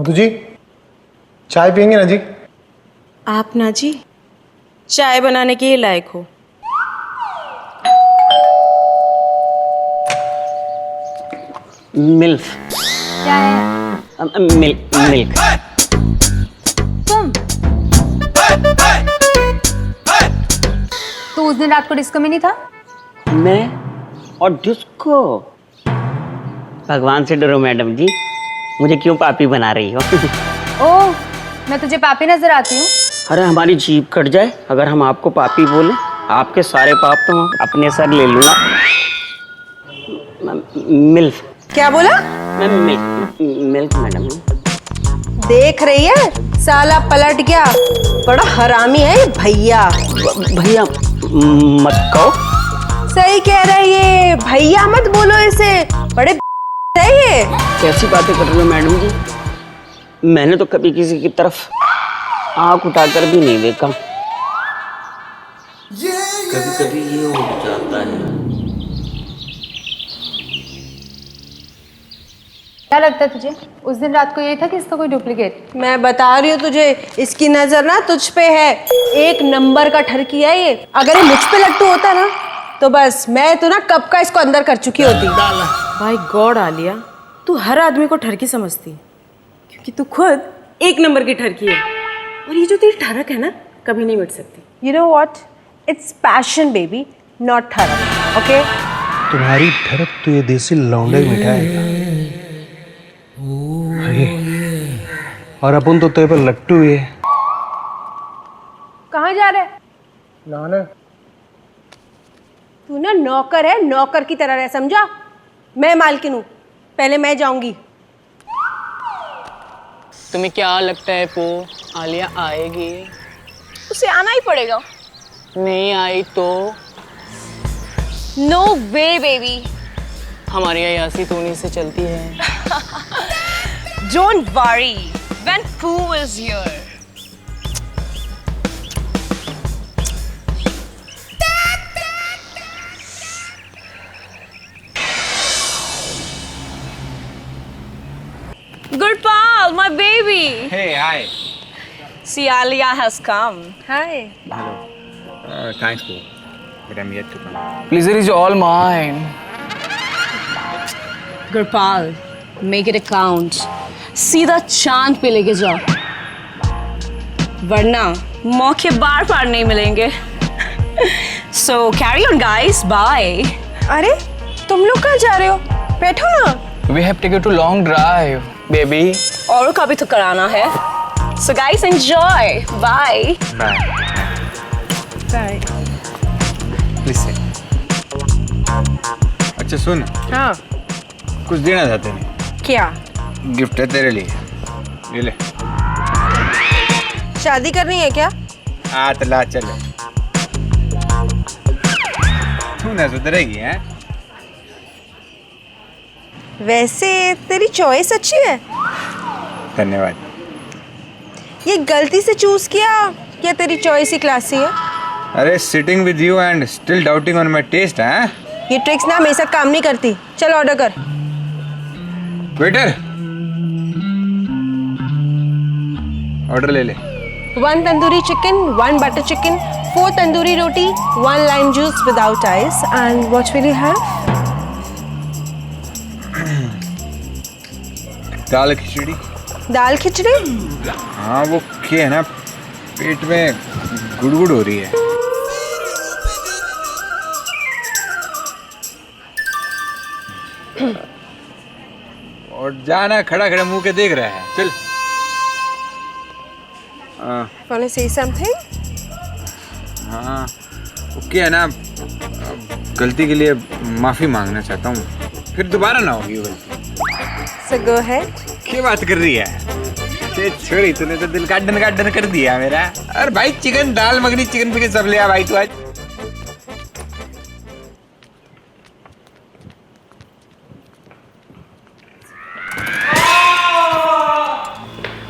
मधु जी, चाय पियेंगे ना जी? आप ना जी चाय बनाने के ही लायक हो। मिल्क। क्या है? Milk milk. तुम तो उस दिन रात को डिस्को में नहीं था? मैं और डिस्को? भगवान से डरो मैडम जी, मुझे क्यों पापी बना रही हो? ओह, मैं तुझे पापी नजर आती हूँ? अरे हमारी जीभ कट जाए अगर हम आपको पापी बोले। आपके सारे पाप तो मैं अपने सर ले लूंगा। मिल्क। क्या बोला? Milk madam. देख रही है साला पलट गया, बड़ा हरामी है ये भैया। भैया मत कहो। सही कह रहा है ये, भैया मत बोलो इसे, बड़े है ये। कैसी बातें कर रही हो मैडम जी? मैंने तो कभी किसी की तरफ आंख उठाकर भी नहीं देखा। कभी कभी ये उठ जाता है। क्या लगता है तुझे उस दिन रात को यही था कि इसका कोई डुप्लीकेट? मैं बता रही हूँ तुझे, इसकी नजर ना तुझ पे है, एक नंबर का ठरकी है ये। अगर ये मुझ पे लट्टू होता ना तो बस मैं तो ना कब का इसको अंदर कर चुकी होती। माय गॉड आलिया, तू हर आदमी को ठरकी समझती, क्योंकि तू खुद एक नंबर की ठरकी है। और ये जो तेरी ठरक है ना, कभी नहीं मिट सकती। You know what, it's passion baby, not ठरक। ओके, तुम्हारी ठरक तो ये देसी लौंडे मिठाएगा। और अपन तो तेरे पर लट्टू है। कहाँ जा रहा है? नहाने। तू ना नौकर है, नौकर की तरह रह, समझा? मैं मालकिन हूँ, पहले मैं जाऊंगी। तुम्हें क्या लगता है पो, आलिया आएगी? उसे आना ही पड़ेगा। नहीं आई तो? नो वे बेबी। हमारी अयासी तो उन्हीं से चलती है। Don't worry when Pooh is here. Gurpal, my baby. Hey, hi. See, Alia has come. Hi. Thanks, bro. But I'm yet to come. Pleasure is all mine. Gurpal, make it a count. सीधा चांद पे लेके जाओ, वरना मौके बार बार नहीं मिलेंगे। So carry on guys, bye. अरे तुम लोग कहाँ जा रहे हो? बैठो ना। We have taken a long drive, baby. औरों का भी तो कराना है। So guys enjoy, bye. Bye. Bye. Please sit. अच्छा सुन, हाँ, कुछ देना था तूने। क्या? गिफ्ट है तेरे लिए, ये ले। शादी करनी है क्या? तो ला चले। तू ना सुधरेगी हैं? वैसे तेरी चॉइस अच्छी है। धन्यवाद। ये गलती से चूज किया या तेरी चॉइस ही क्लासी है? अरे sitting with you and still doubting on my test, हैं? ये ट्रिक्स ना मेरे साथ काम नहीं करती। चल ऑर्डर कर। वेटर, ऑर्डर ले ले। 1 tandoori chicken, 1 butter chicken, 4 tandoori रोटी, 1 lime juice without ice, and what will you have? दाल खिचड़ी। दाल खिचड़ी? हाँ वो क्या है ना, पेट में गुड़गुड़ हो रही है। और जाना, खड़ा खड़ा मुंह के देख रहा है। चल। Wanna say something? हाँ वो क्या है ना, गलती के लिए माफी मांगना चाहता हूँ, फिर दोबारा ना होगी वो गलती। So go ahead. क्या बात कर रही है? ये छोरी, तूने तो दिल गार्डन कर दिया मेरा। अरे भाई चिकन, दाल मखनी, चिकन फिर सब ले आ भाई तू आज।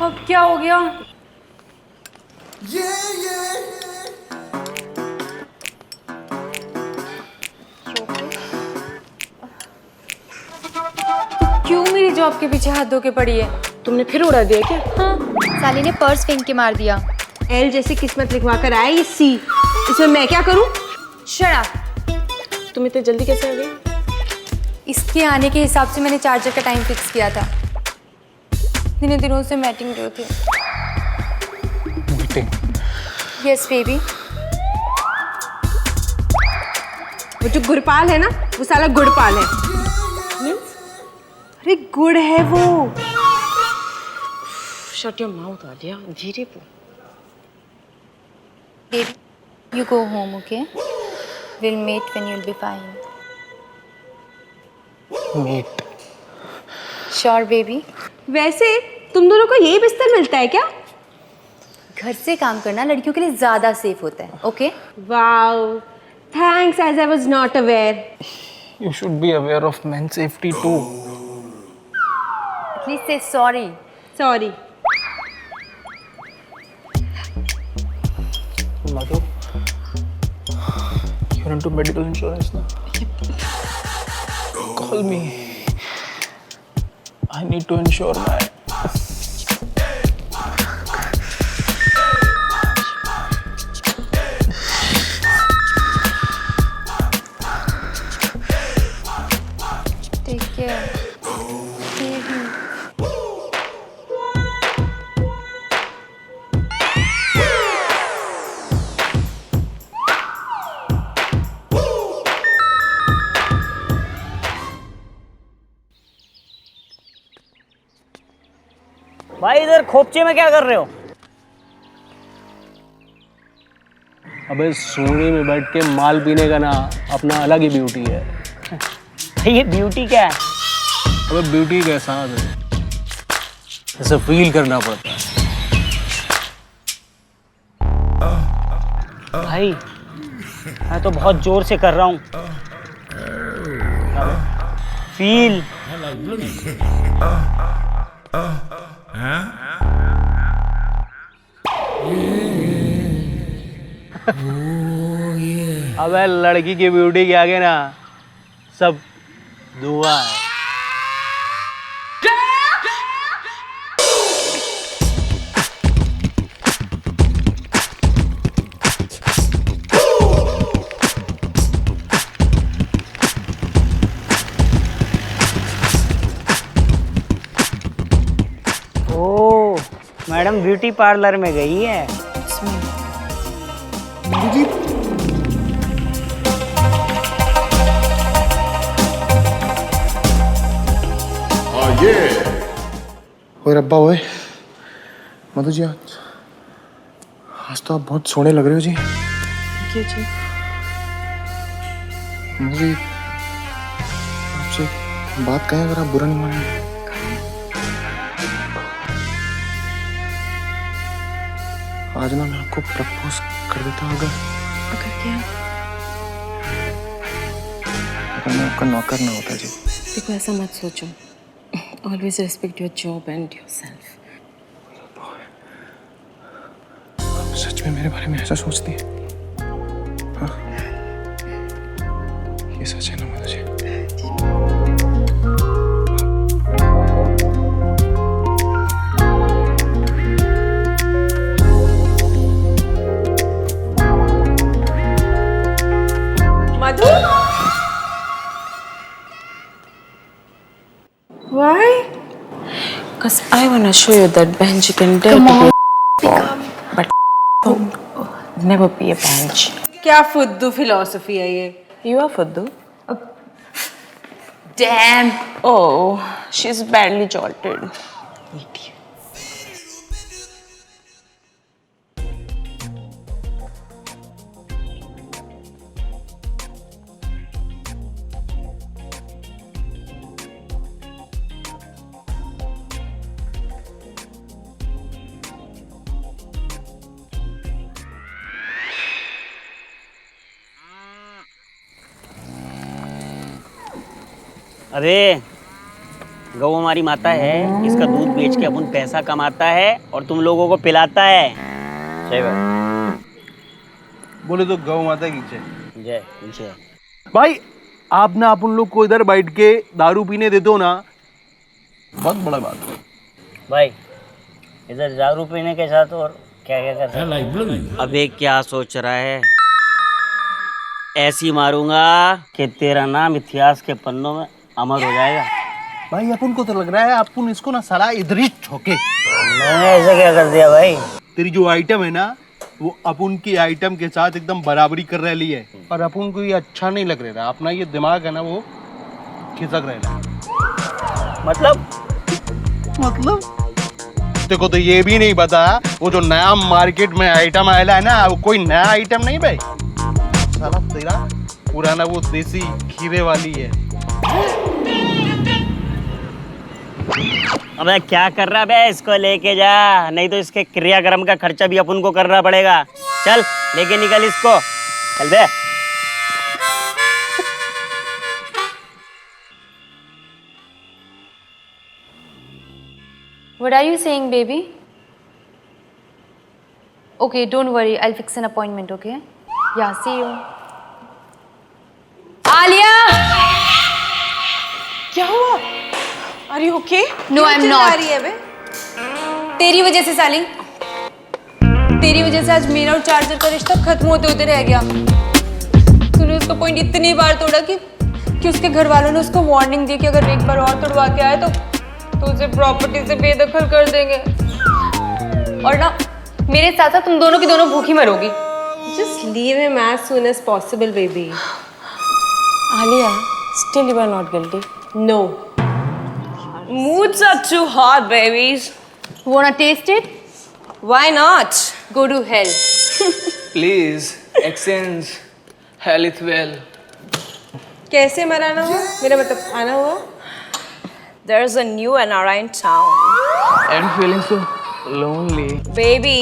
अब क्या हो गया? क्यों मेरी जॉब के पीछे हाथ धो के पड़ी है? तुमने फिर उड़ा दिया क्या? हाँ, साली ने पर्स फेंक के मार दिया। एल जैसी किस्मत लिखवा कर आया ये सी, इसमें मैं क्या करूं? Shut up. तुम इतने जल्दी कैसे आ गई? इसके आने के हिसाब से मैंने चार्जर का टाइम फिक्स किया था। इतने दिनों से मीटिंग जो थी। मीटिंग? Yes baby. वो जो गुड़पाल है ना, वो साला गुड़पाल है। अरे गुड़ है वो। शट योर माउथ आलिया, धीरे बोल। Baby, you go home, okay? We'll meet when you'll be fine. Meet? Sure, baby. वैसे तुम दोनों को यही बिस्तर मिलता है क्या? घर से काम करना लड़कियों के लिए ज्यादा सेफ होता है, okay? Wow, thanks as I was not aware. You should be aware of men's safety too. Please say sorry. Sorry. Madhu, you're into medical insurance now? Call me. I need to insure my... Take care. Baby. भाई इधर खोपचे में क्या कर रहे हो? अबे सोने में बैठ के माल पीने का ना अपना अलग ही ब्यूटी है। ये ब्यूटी क्या है? अबे ब्यूटी कैसा है, ऐसा फील करना पड़ता है। भाई मैं तो बहुत जोर से कर रहा हूँ। फील। अबे लड़की की ब्यूटी के आगे ना सब दुआ है। ओ, मैडम ब्यूटी पार्लर में गई है। ओए रब्बा ओए, मधु जी आज तो आप बहुत सोने लग रहे हो जी। क्यों जी? मधु जी आपसे बात कहें अगर आप बुरा नहीं मानेंगे। आज ना मैं आपको प्रपोज कर देता अगर क्या? अगर मैं आपका नौकर ना होता जी। देखो ऐसा मत सोचो। Always respect your job and yourself. सच में मेरे बारे में ऐसा सोचती है? हाँ? ये सच है ना मधु जी? मधु? Why? Because I want to show you that bench you can dare to be a but never be a bench. क्या फुद्दू फिलॉसफी है ये? You are फुद्दू? Damn! Oh, she's badly jolted. अरे गौ हमारी माता है, इसका दूध बेच के अपन पैसा कमाता है और तुम लोगों को पिलाता है। सही बात। बोले तो गौ माता की जय। जय जय। भाई आप ना अपन लोग को इधर बैठ के दारू पीने देते हो ना, बहुत बड़ा बात है। भाई इधर दारू पीने के साथ और क्या क्या कर रहा है? अबे क्या सोच रहा है? ऐसी मारूंगा कि तेरा नाम इतिहास के पन्नों में अमर हो जाएगा। भाई अपन को तो लग रहा है अपन इसको ना साला इधर ही ठोके। मैंने ऐसा क्या कर दिया भाई? तेरी जो आइटम है ना वो अपन की आइटम के साथ एकदम बराबरी कर रही है और अपन को ये अच्छा नहीं लग रहा। अपना ये दिमाग है ना वो खिसक रहा है। मतलब देखो तो ये भी नहीं पता वो जो नया मार्केट में आइटम आया है ना वो कोई नया आइटम नहीं भाई, साला तेरा पुराना वो देसी खीरे वाली है। अबे क्या कर रहा बे? इसको लेके जा, नहीं तो इसके क्रियाक्रम का खर्चा भी अपन को करना पड़ेगा। चल लेके निकल इसको, चल बे। What are you saying, baby? Okay, don't worry. I'll fix an appointment, okay? Yeah, see you. Alia! क्या हुआ? Are you okay? No, I'm not. रही है बे? तेरी वजह से साली, तेरी वजह से आज मेरा और चार्जर का रिश्ता खत्म होते होते रह गया। तूने उसका पॉइंट इतनी बार तोड़ा कि उसके घर वालों ने उसको वार्निंग दी कि अगर एक बार और तोड़वा के आए तो उसे प्रॉपर्टी से बेदखल कर देंगे और ना मेरे साथ साथ तुम दोनों की दोनों भूखी मरोगी। Just leave him as soon as possible, baby. Alia, still you are not guilty. No. Moods are too hot, babies. Wanna taste it? Why not? Go to hell. Please, exchange health well. कैसे मराना हुआ? मेरा मतलब आना हुआ? There's a new NRI in town. I'm feeling so lonely. Baby,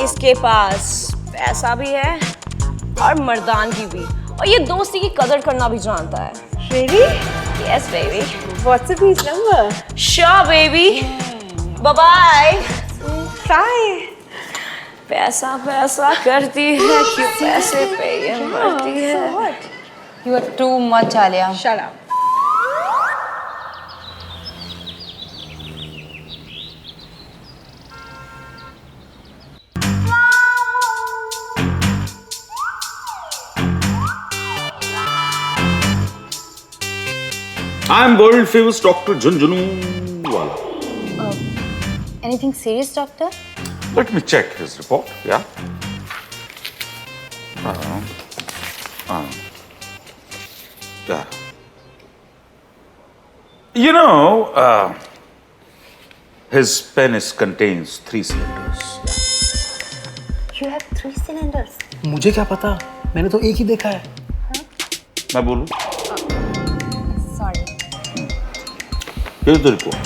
इसके पास पैसा भी है और मर्दानगी भी, और ये दोस्ती की कदर करना भी जानता है। Really? Yes, baby. What's the piece number? Sure, baby. Bye-bye. Try. पैसा पैसा करती है, क्यों पैसे पे ये मरती है। You are too much, Alia. Shut up. I'm world famous Dr. Junjunwala. Anything serious, doctor? Let me check his report, yeah? Yeah. You know, his penis contains 3 cylinders. You have 3 cylinders. मुझे क्या पता, मैंने तो एक ही देखा है। मैं बोलूं? Sorry. Here's the report.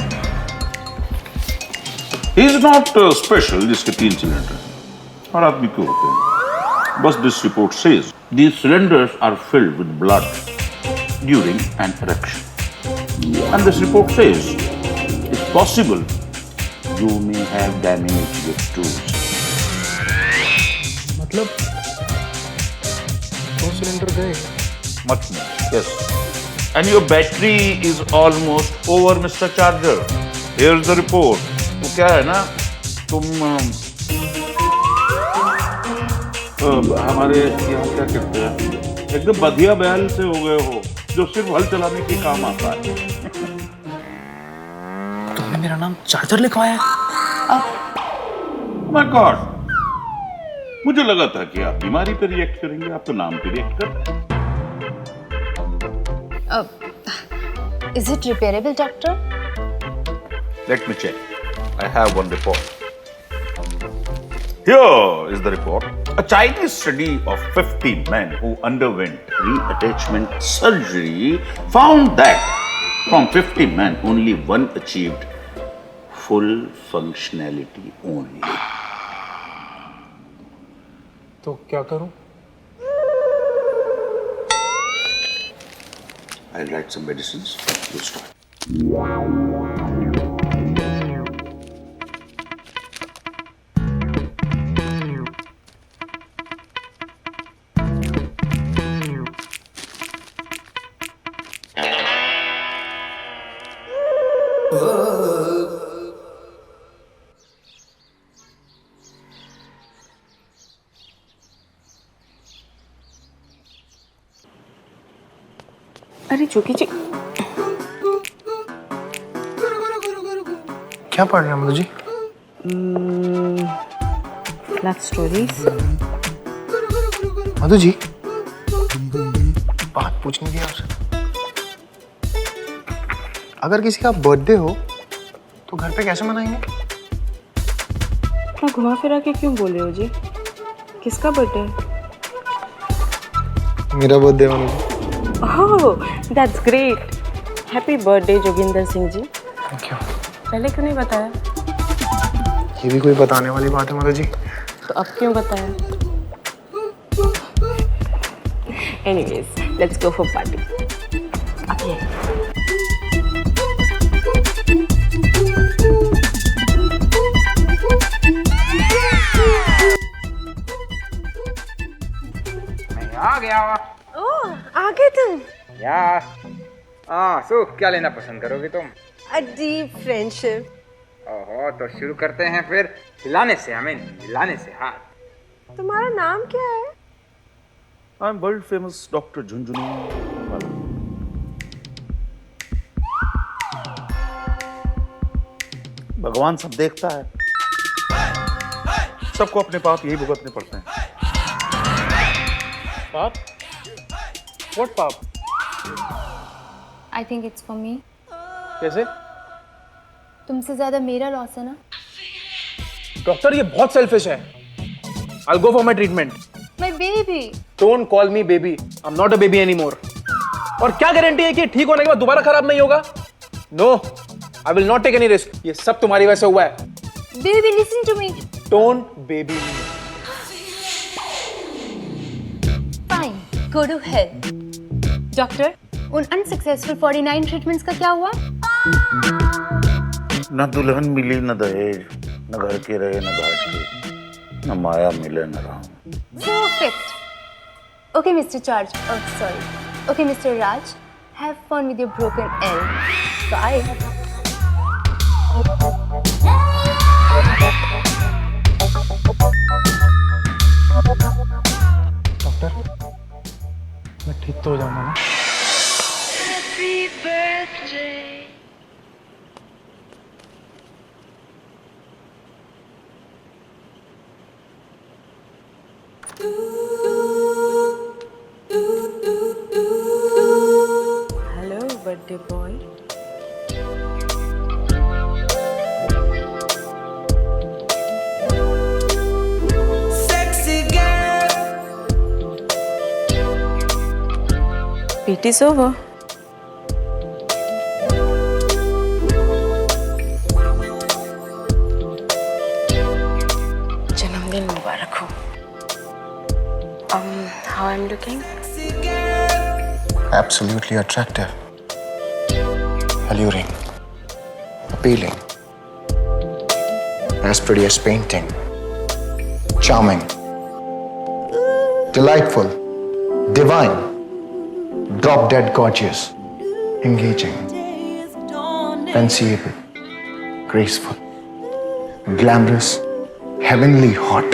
He is not special, जिसके 3 सिलेंडर हैं। हर आदमी क्यों होते हैं? बस this report says these cylinders are filled with blood during an erection. And this report says it's possible you may have damaged your stools. मतलब 2 cylinder गए? Much more, yes. And your battery is almost over, Mr. Charger. Here's the report. तो क्या है ना, तुम हमारे यहाँ क्या कहते हैं, एकदम बधिया बैल से हो गए हो जो सिर्फ हल चलाने के काम आता है। तुमने मेरा नाम चार्जर लिखवाया? My God, मुझे लगा था कि आप बीमारी पे रिएक्ट करेंगे, आप तो नाम पे रिएक्ट कर। Is it repairable, doctor? Let me check. I have one report. Here is the report. A Chinese study of 50 men who underwent reattachment surgery found that from 50 men, only 1 achieved full functionality only. तो क्या करूं? I'll write some medicines. You start. अरे जोगी जी, क्या पढ़ रहे हैं Madhu ji? Love stories. Madhu ji, बात पूछनी थी आपसे। अगर किसी का बर्थडे हो तो घर पे कैसे मनाएंगे? क्या घुमा फिरा के क्यों बोल रहे हो जी? किसका बर्थडे? मेरा birthday Madhu ji. Oh, that's great. Happy birthday Joginder Singh ji. Thank you. पहले क्यों नहीं बताया? ये भी कोई बताने वाली बात है मधु जी? तो अब क्यों बताया? Anyways, let's go for party. अब ये आ गया। ओह, आ गए तुम? यार सो क्या लेना पसंद करोगे तुम? A deep friendship. ओहो, तो शुरू करते हैं फिर हिलाने से, हमें हिलाने से। हाँ, तुम्हारा नाम क्या है? I am world famous doctor Jhunjhunu. भगवान सब देखता है, सबको अपने पाप यही भुगतने पड़ते हैं। पाप? What पाप? I think it's for me. कैसे? तुमसे ज्यादा मेरा लॉस है ना। डॉक्टर ये बहुत सेल्फिश है। I'll go for my treatment. My baby. Don't call me baby. I'm not a baby anymore. और क्या गारंटी है कि ठीक होने के बाद दोबारा खराब नहीं होगा? No, I will not take any risk. ये सब तुम्हारी वजह से हुआ है। Baby listen to me. Don't baby me. Fine, go to hell. Doctor, उन अनसक्सेसफुल 49 ट्रीटमेंट्स का क्या हुआ? न दुल्हन मिली, न दहेज, न घर के रहे, न घाट के, न माया मिले, न Ram. Perfect. Okay, Mr. Charge. Oh, sorry. Okay, Mr. Raj. Have fun with your broken L. Bye. Doctor, मैं ठीक तो हो जाऊंगा ना? Hello birthday boy. Party's over. जन्मदिन मुबारक हो। How I'm looking? Absolutely attractive, alluring, appealing, as pretty as painting, charming, delightful, divine, drop-dead gorgeous, engaging, fanciful, graceful, glamorous, heavenly hot,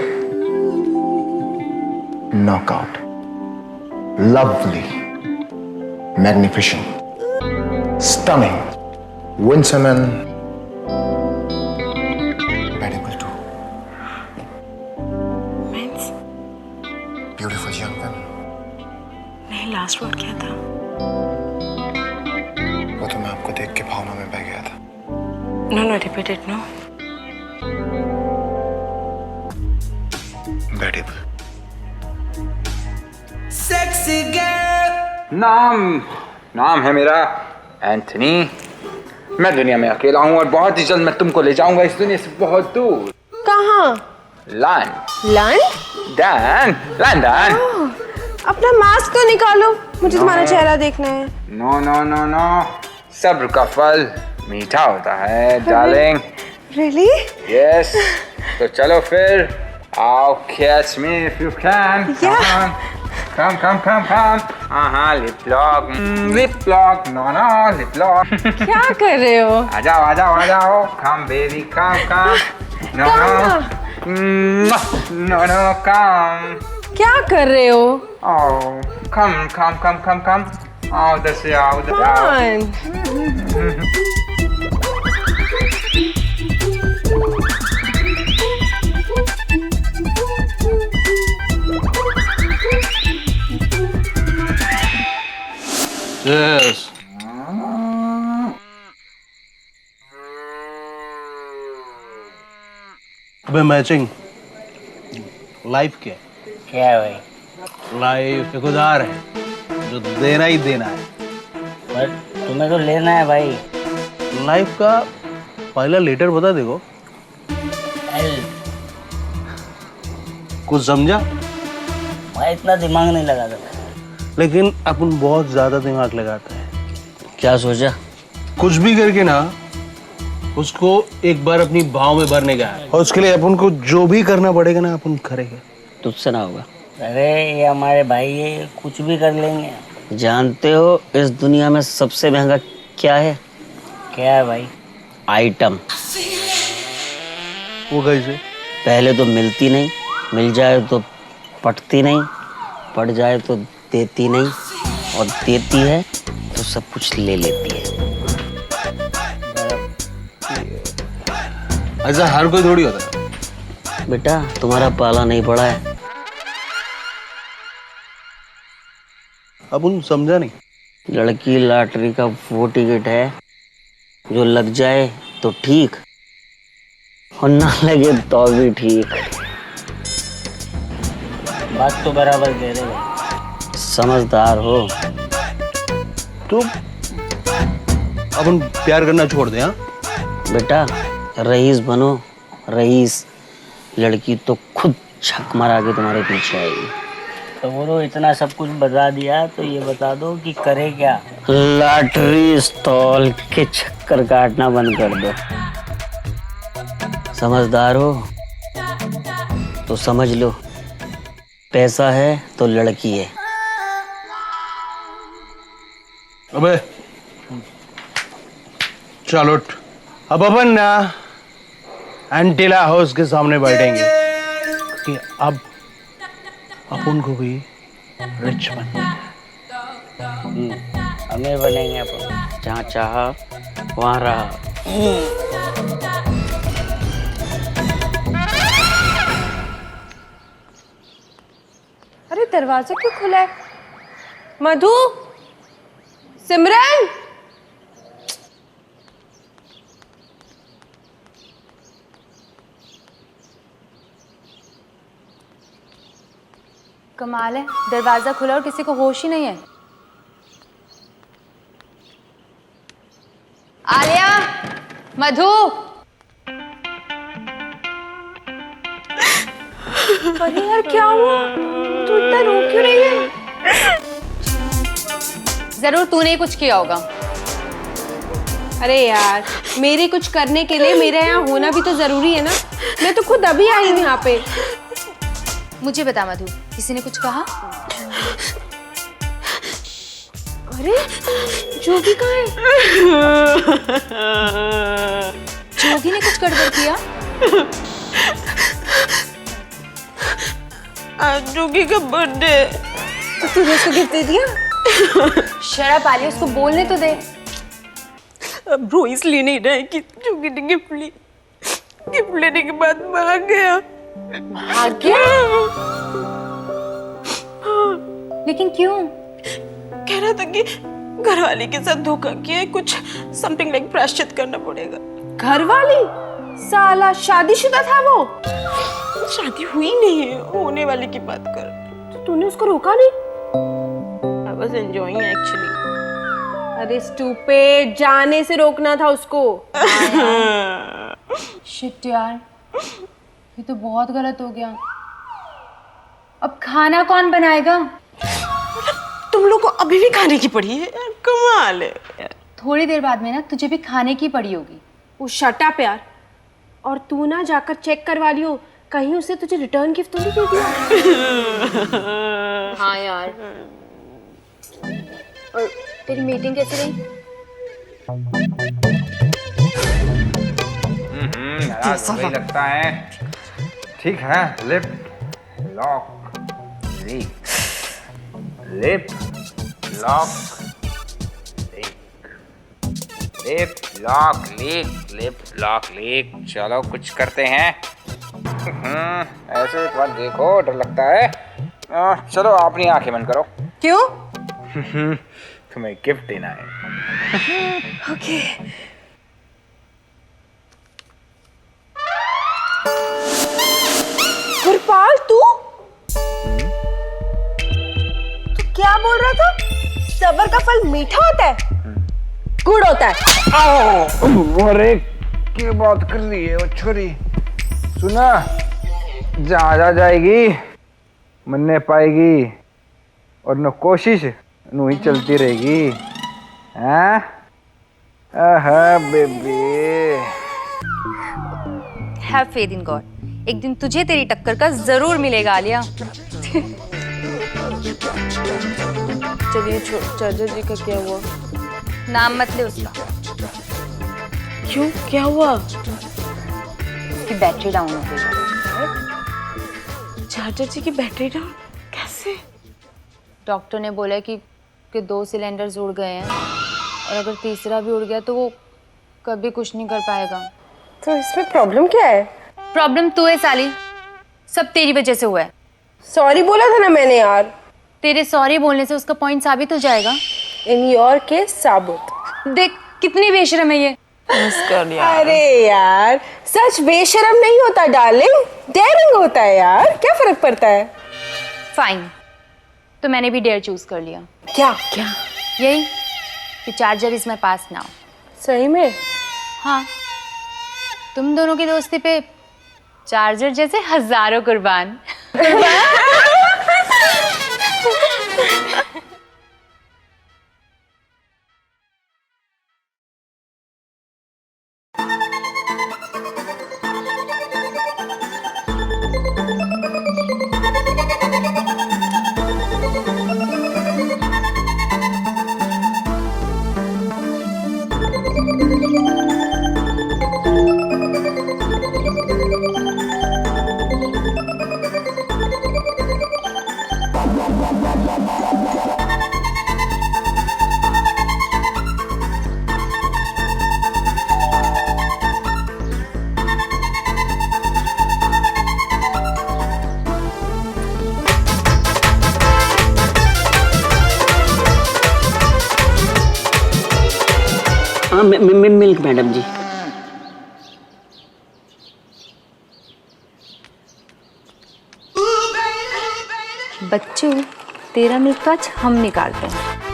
knockout, lovely, magnificent, stunning, winsome and medical too. Means? Beautiful young women. नहीं, last word क्या था? वो तो मैं आपको देख के भावना में बह गया था। No, repeat it, no. Beautiful. नाम है मेरा एंथनी। मैं दुनिया में अकेला हूँ और बहुत ही जल्द मैं तुमको ले जाऊंगा इस दुनिया से बहुत दूर। कहाँ? लंदन। अपना मास्क तो निकालो, मुझे तुम्हारा चेहरा देखना है। नो। सब्र का फल मीठा होता है डार्लिंग। Really? Yes. तो चलो फिर, आओ catch me if you can. Come on. Lip lock. No, lip lock. क्या कर रहे हो? आ जाओ. Come baby, come. No, come. क्या कर रहे हो? Oh, come. आओ उधर से आओ उधर आओ। Yes. अबे मैचिंग लाइफ क्या है? क्या है भाई? लाइफ एक उधार है जो देना ही देना है। पर तुम्हें तो लेना है भाई। लाइफ का पहला लेटर बता देखो। एल। कुछ समझा? भाई इतना दिमाग नहीं लगाता। लेकिन अपन बहुत ज्यादा दिमाग लगाता है। क्या सोचा? कुछ भी करके ना उसको एक बार अपनी भाव में भरने का है, और उसके लिए अपन को जो भी करना पड़ेगा ना अपन करेगा। तुझसे ना होगा। अरे ये हमारे भाई है, कुछ भी कर लेंगे। जानते हो इस दुनिया में सबसे महंगा क्या है? क्या है भाई? आइटम। वो कैसे? पहले तो मिलती नहीं, मिल जाए तो पटती नहीं, पट जाए तो देती नहीं, और देती है तो सब कुछ ले लेती है। ऐसा हर कोई थोड़ी होता है। बेटा तुम्हारा पाला नहीं पड़ा है। अपन समझा नहीं। लड़की लॉटरी का वो टिकट है जो लग जाए तो ठीक, और ना लगे तो भी ठीक। बात तो बराबर कह रहे हो। समझदार हो। तो अपन प्यार करना छोड़ दे। हाँ बेटा रईस बनो, रईस। लड़की तो खुद छक मारा के तुम्हारे पीछे आएगी। तो वो इतना सब कुछ बता दिया तो ये बता दो कि करे क्या? लॉटरी स्टॉल के चक्कर काटना बंद कर दो। समझदार हो तो समझ लो, पैसा है तो लड़की है। अबे चल उठ। अब अपन ना एंटीला हाउस के सामने बैठेंगे कि अब अपन को भी रिच बनना है। अमीर बनेंगे अपन। जहाँ चाहा वहाँ रहा। अरे दरवाजा क्यों खुला है? मधु, सिमरन, कमाल है, दरवाजा खुला और किसी को होश ही नहीं है। आलिया, मधु। अरे यार क्या हुआ? तू इतना रो क्यों रही है? जरूर तूने ही कुछ किया होगा। अरे यार मेरे कुछ करने के लिए मेरे यहाँ होना भी तो जरूरी है ना। मैं तो खुद अभी आई हूँ यहाँ पे। मुझे बता मधु, किसी ने कुछ कहा? अरे जोगी कहाँ है? जोगी ने कुछ गड़बड़ किया? आज जोगी का बर्थडे। तो तूने उसको गिफ्ट दे दिया? शराब आली, उसको बोलने तो दे। अब रो इसलिए नहीं रहा है कि जोगी ने गिफ्ट ली। गिफ्ट लेने के बाद भाग गया। भाग गया? लेकिन क्यों? कह रहा था कि घरवाली के साथ धोखा किया है, कुछ समथिंग लाइक प्रायश्चित करना पड़ेगा। घरवाली? साला शादीशुदा था वो? शादी हुई नहीं है, होने वाली की बात कर। तो तूने उसको रोका नहीं? I was enjoying actually. अरे स्टूपिड, जाने से रोकना था उसको। शिट यार, ये तो बहुत गलत हो गया। अब खाना कौन बनाएगा? तुम लोग को अभी भी खाने की पड़ी है यार, कमाल है। थोड़ी देर बाद में ना तुझे भी खाने की पड़ी होगी। वो शट अप यार। और तू ना जाकर चेक करवा लियो, कहीं उसे तुझे रिटर्न गिफ्ट तो नहीं दे दिया। हाँ यार। और तेरी मीटिंग कैसी रही? वही लगता है। ठीक है, lip lock lip lock lip lock leak. चलो कुछ करते हैं। ऐसे एक बार देखो, डर लगता है। चलो अपनी आंखें बंद करो। क्यों? तुम्हें गिफ्ट देना है। ओके। गुरपाल तू क्या बोल रहा था? सब्र का फल मीठा होता है, गुड़ होता है। अरे क्या बात कर रही है वो छोरी? सुना, जहाँ जाएगी मन ने पाएगी, और न कोशिश नू ही चलती रहेगी। हाँ baby. Have faith in God. एक दिन तुझे तेरी टक्कर का जरूर मिलेगा आलिया। चलिए चार्जर जी का क्या हुआ? नाम मत ले उसका। क्यों, क्या हुआ? उसकी बैटरी डाउन हो गई। चार्जर जी की बैटरी डाउन कैसे? डॉक्टर ने बोला कि 2 सिलेंडर्स उड़ गए हैं, और अगर तीसरा भी उड़ गया तो वो कभी कुछ नहीं कर पाएगा। तो इसमें प्रॉब्लम क्या है? प्रॉब्लम तू है साली, सब तेरी वजह से हुआ है। सॉरी बोला था ना मैंने यार। तेरे सॉरी बोलने से उसका पॉइंट साबित हो जाएगा। इन योर केस साबुत। देख कितनी बेशरम है ये। अरे यार, सच बेशरम नहीं होता डार्लिंग, डेयरिंग होता है यार। क्या फर्क पड़ता है? फाइन, तो मैंने भी डेयर चूज कर लिया। क्या? यही कि charger is my pass now. सही में? हाँ, तुम दोनों की दोस्ती पे चार्जर जैसे हजारों कुर्बान। हाँ मिल्क मैडम जी। बच्चों, तेरा मिल्क तो आज हम निकालते हैं।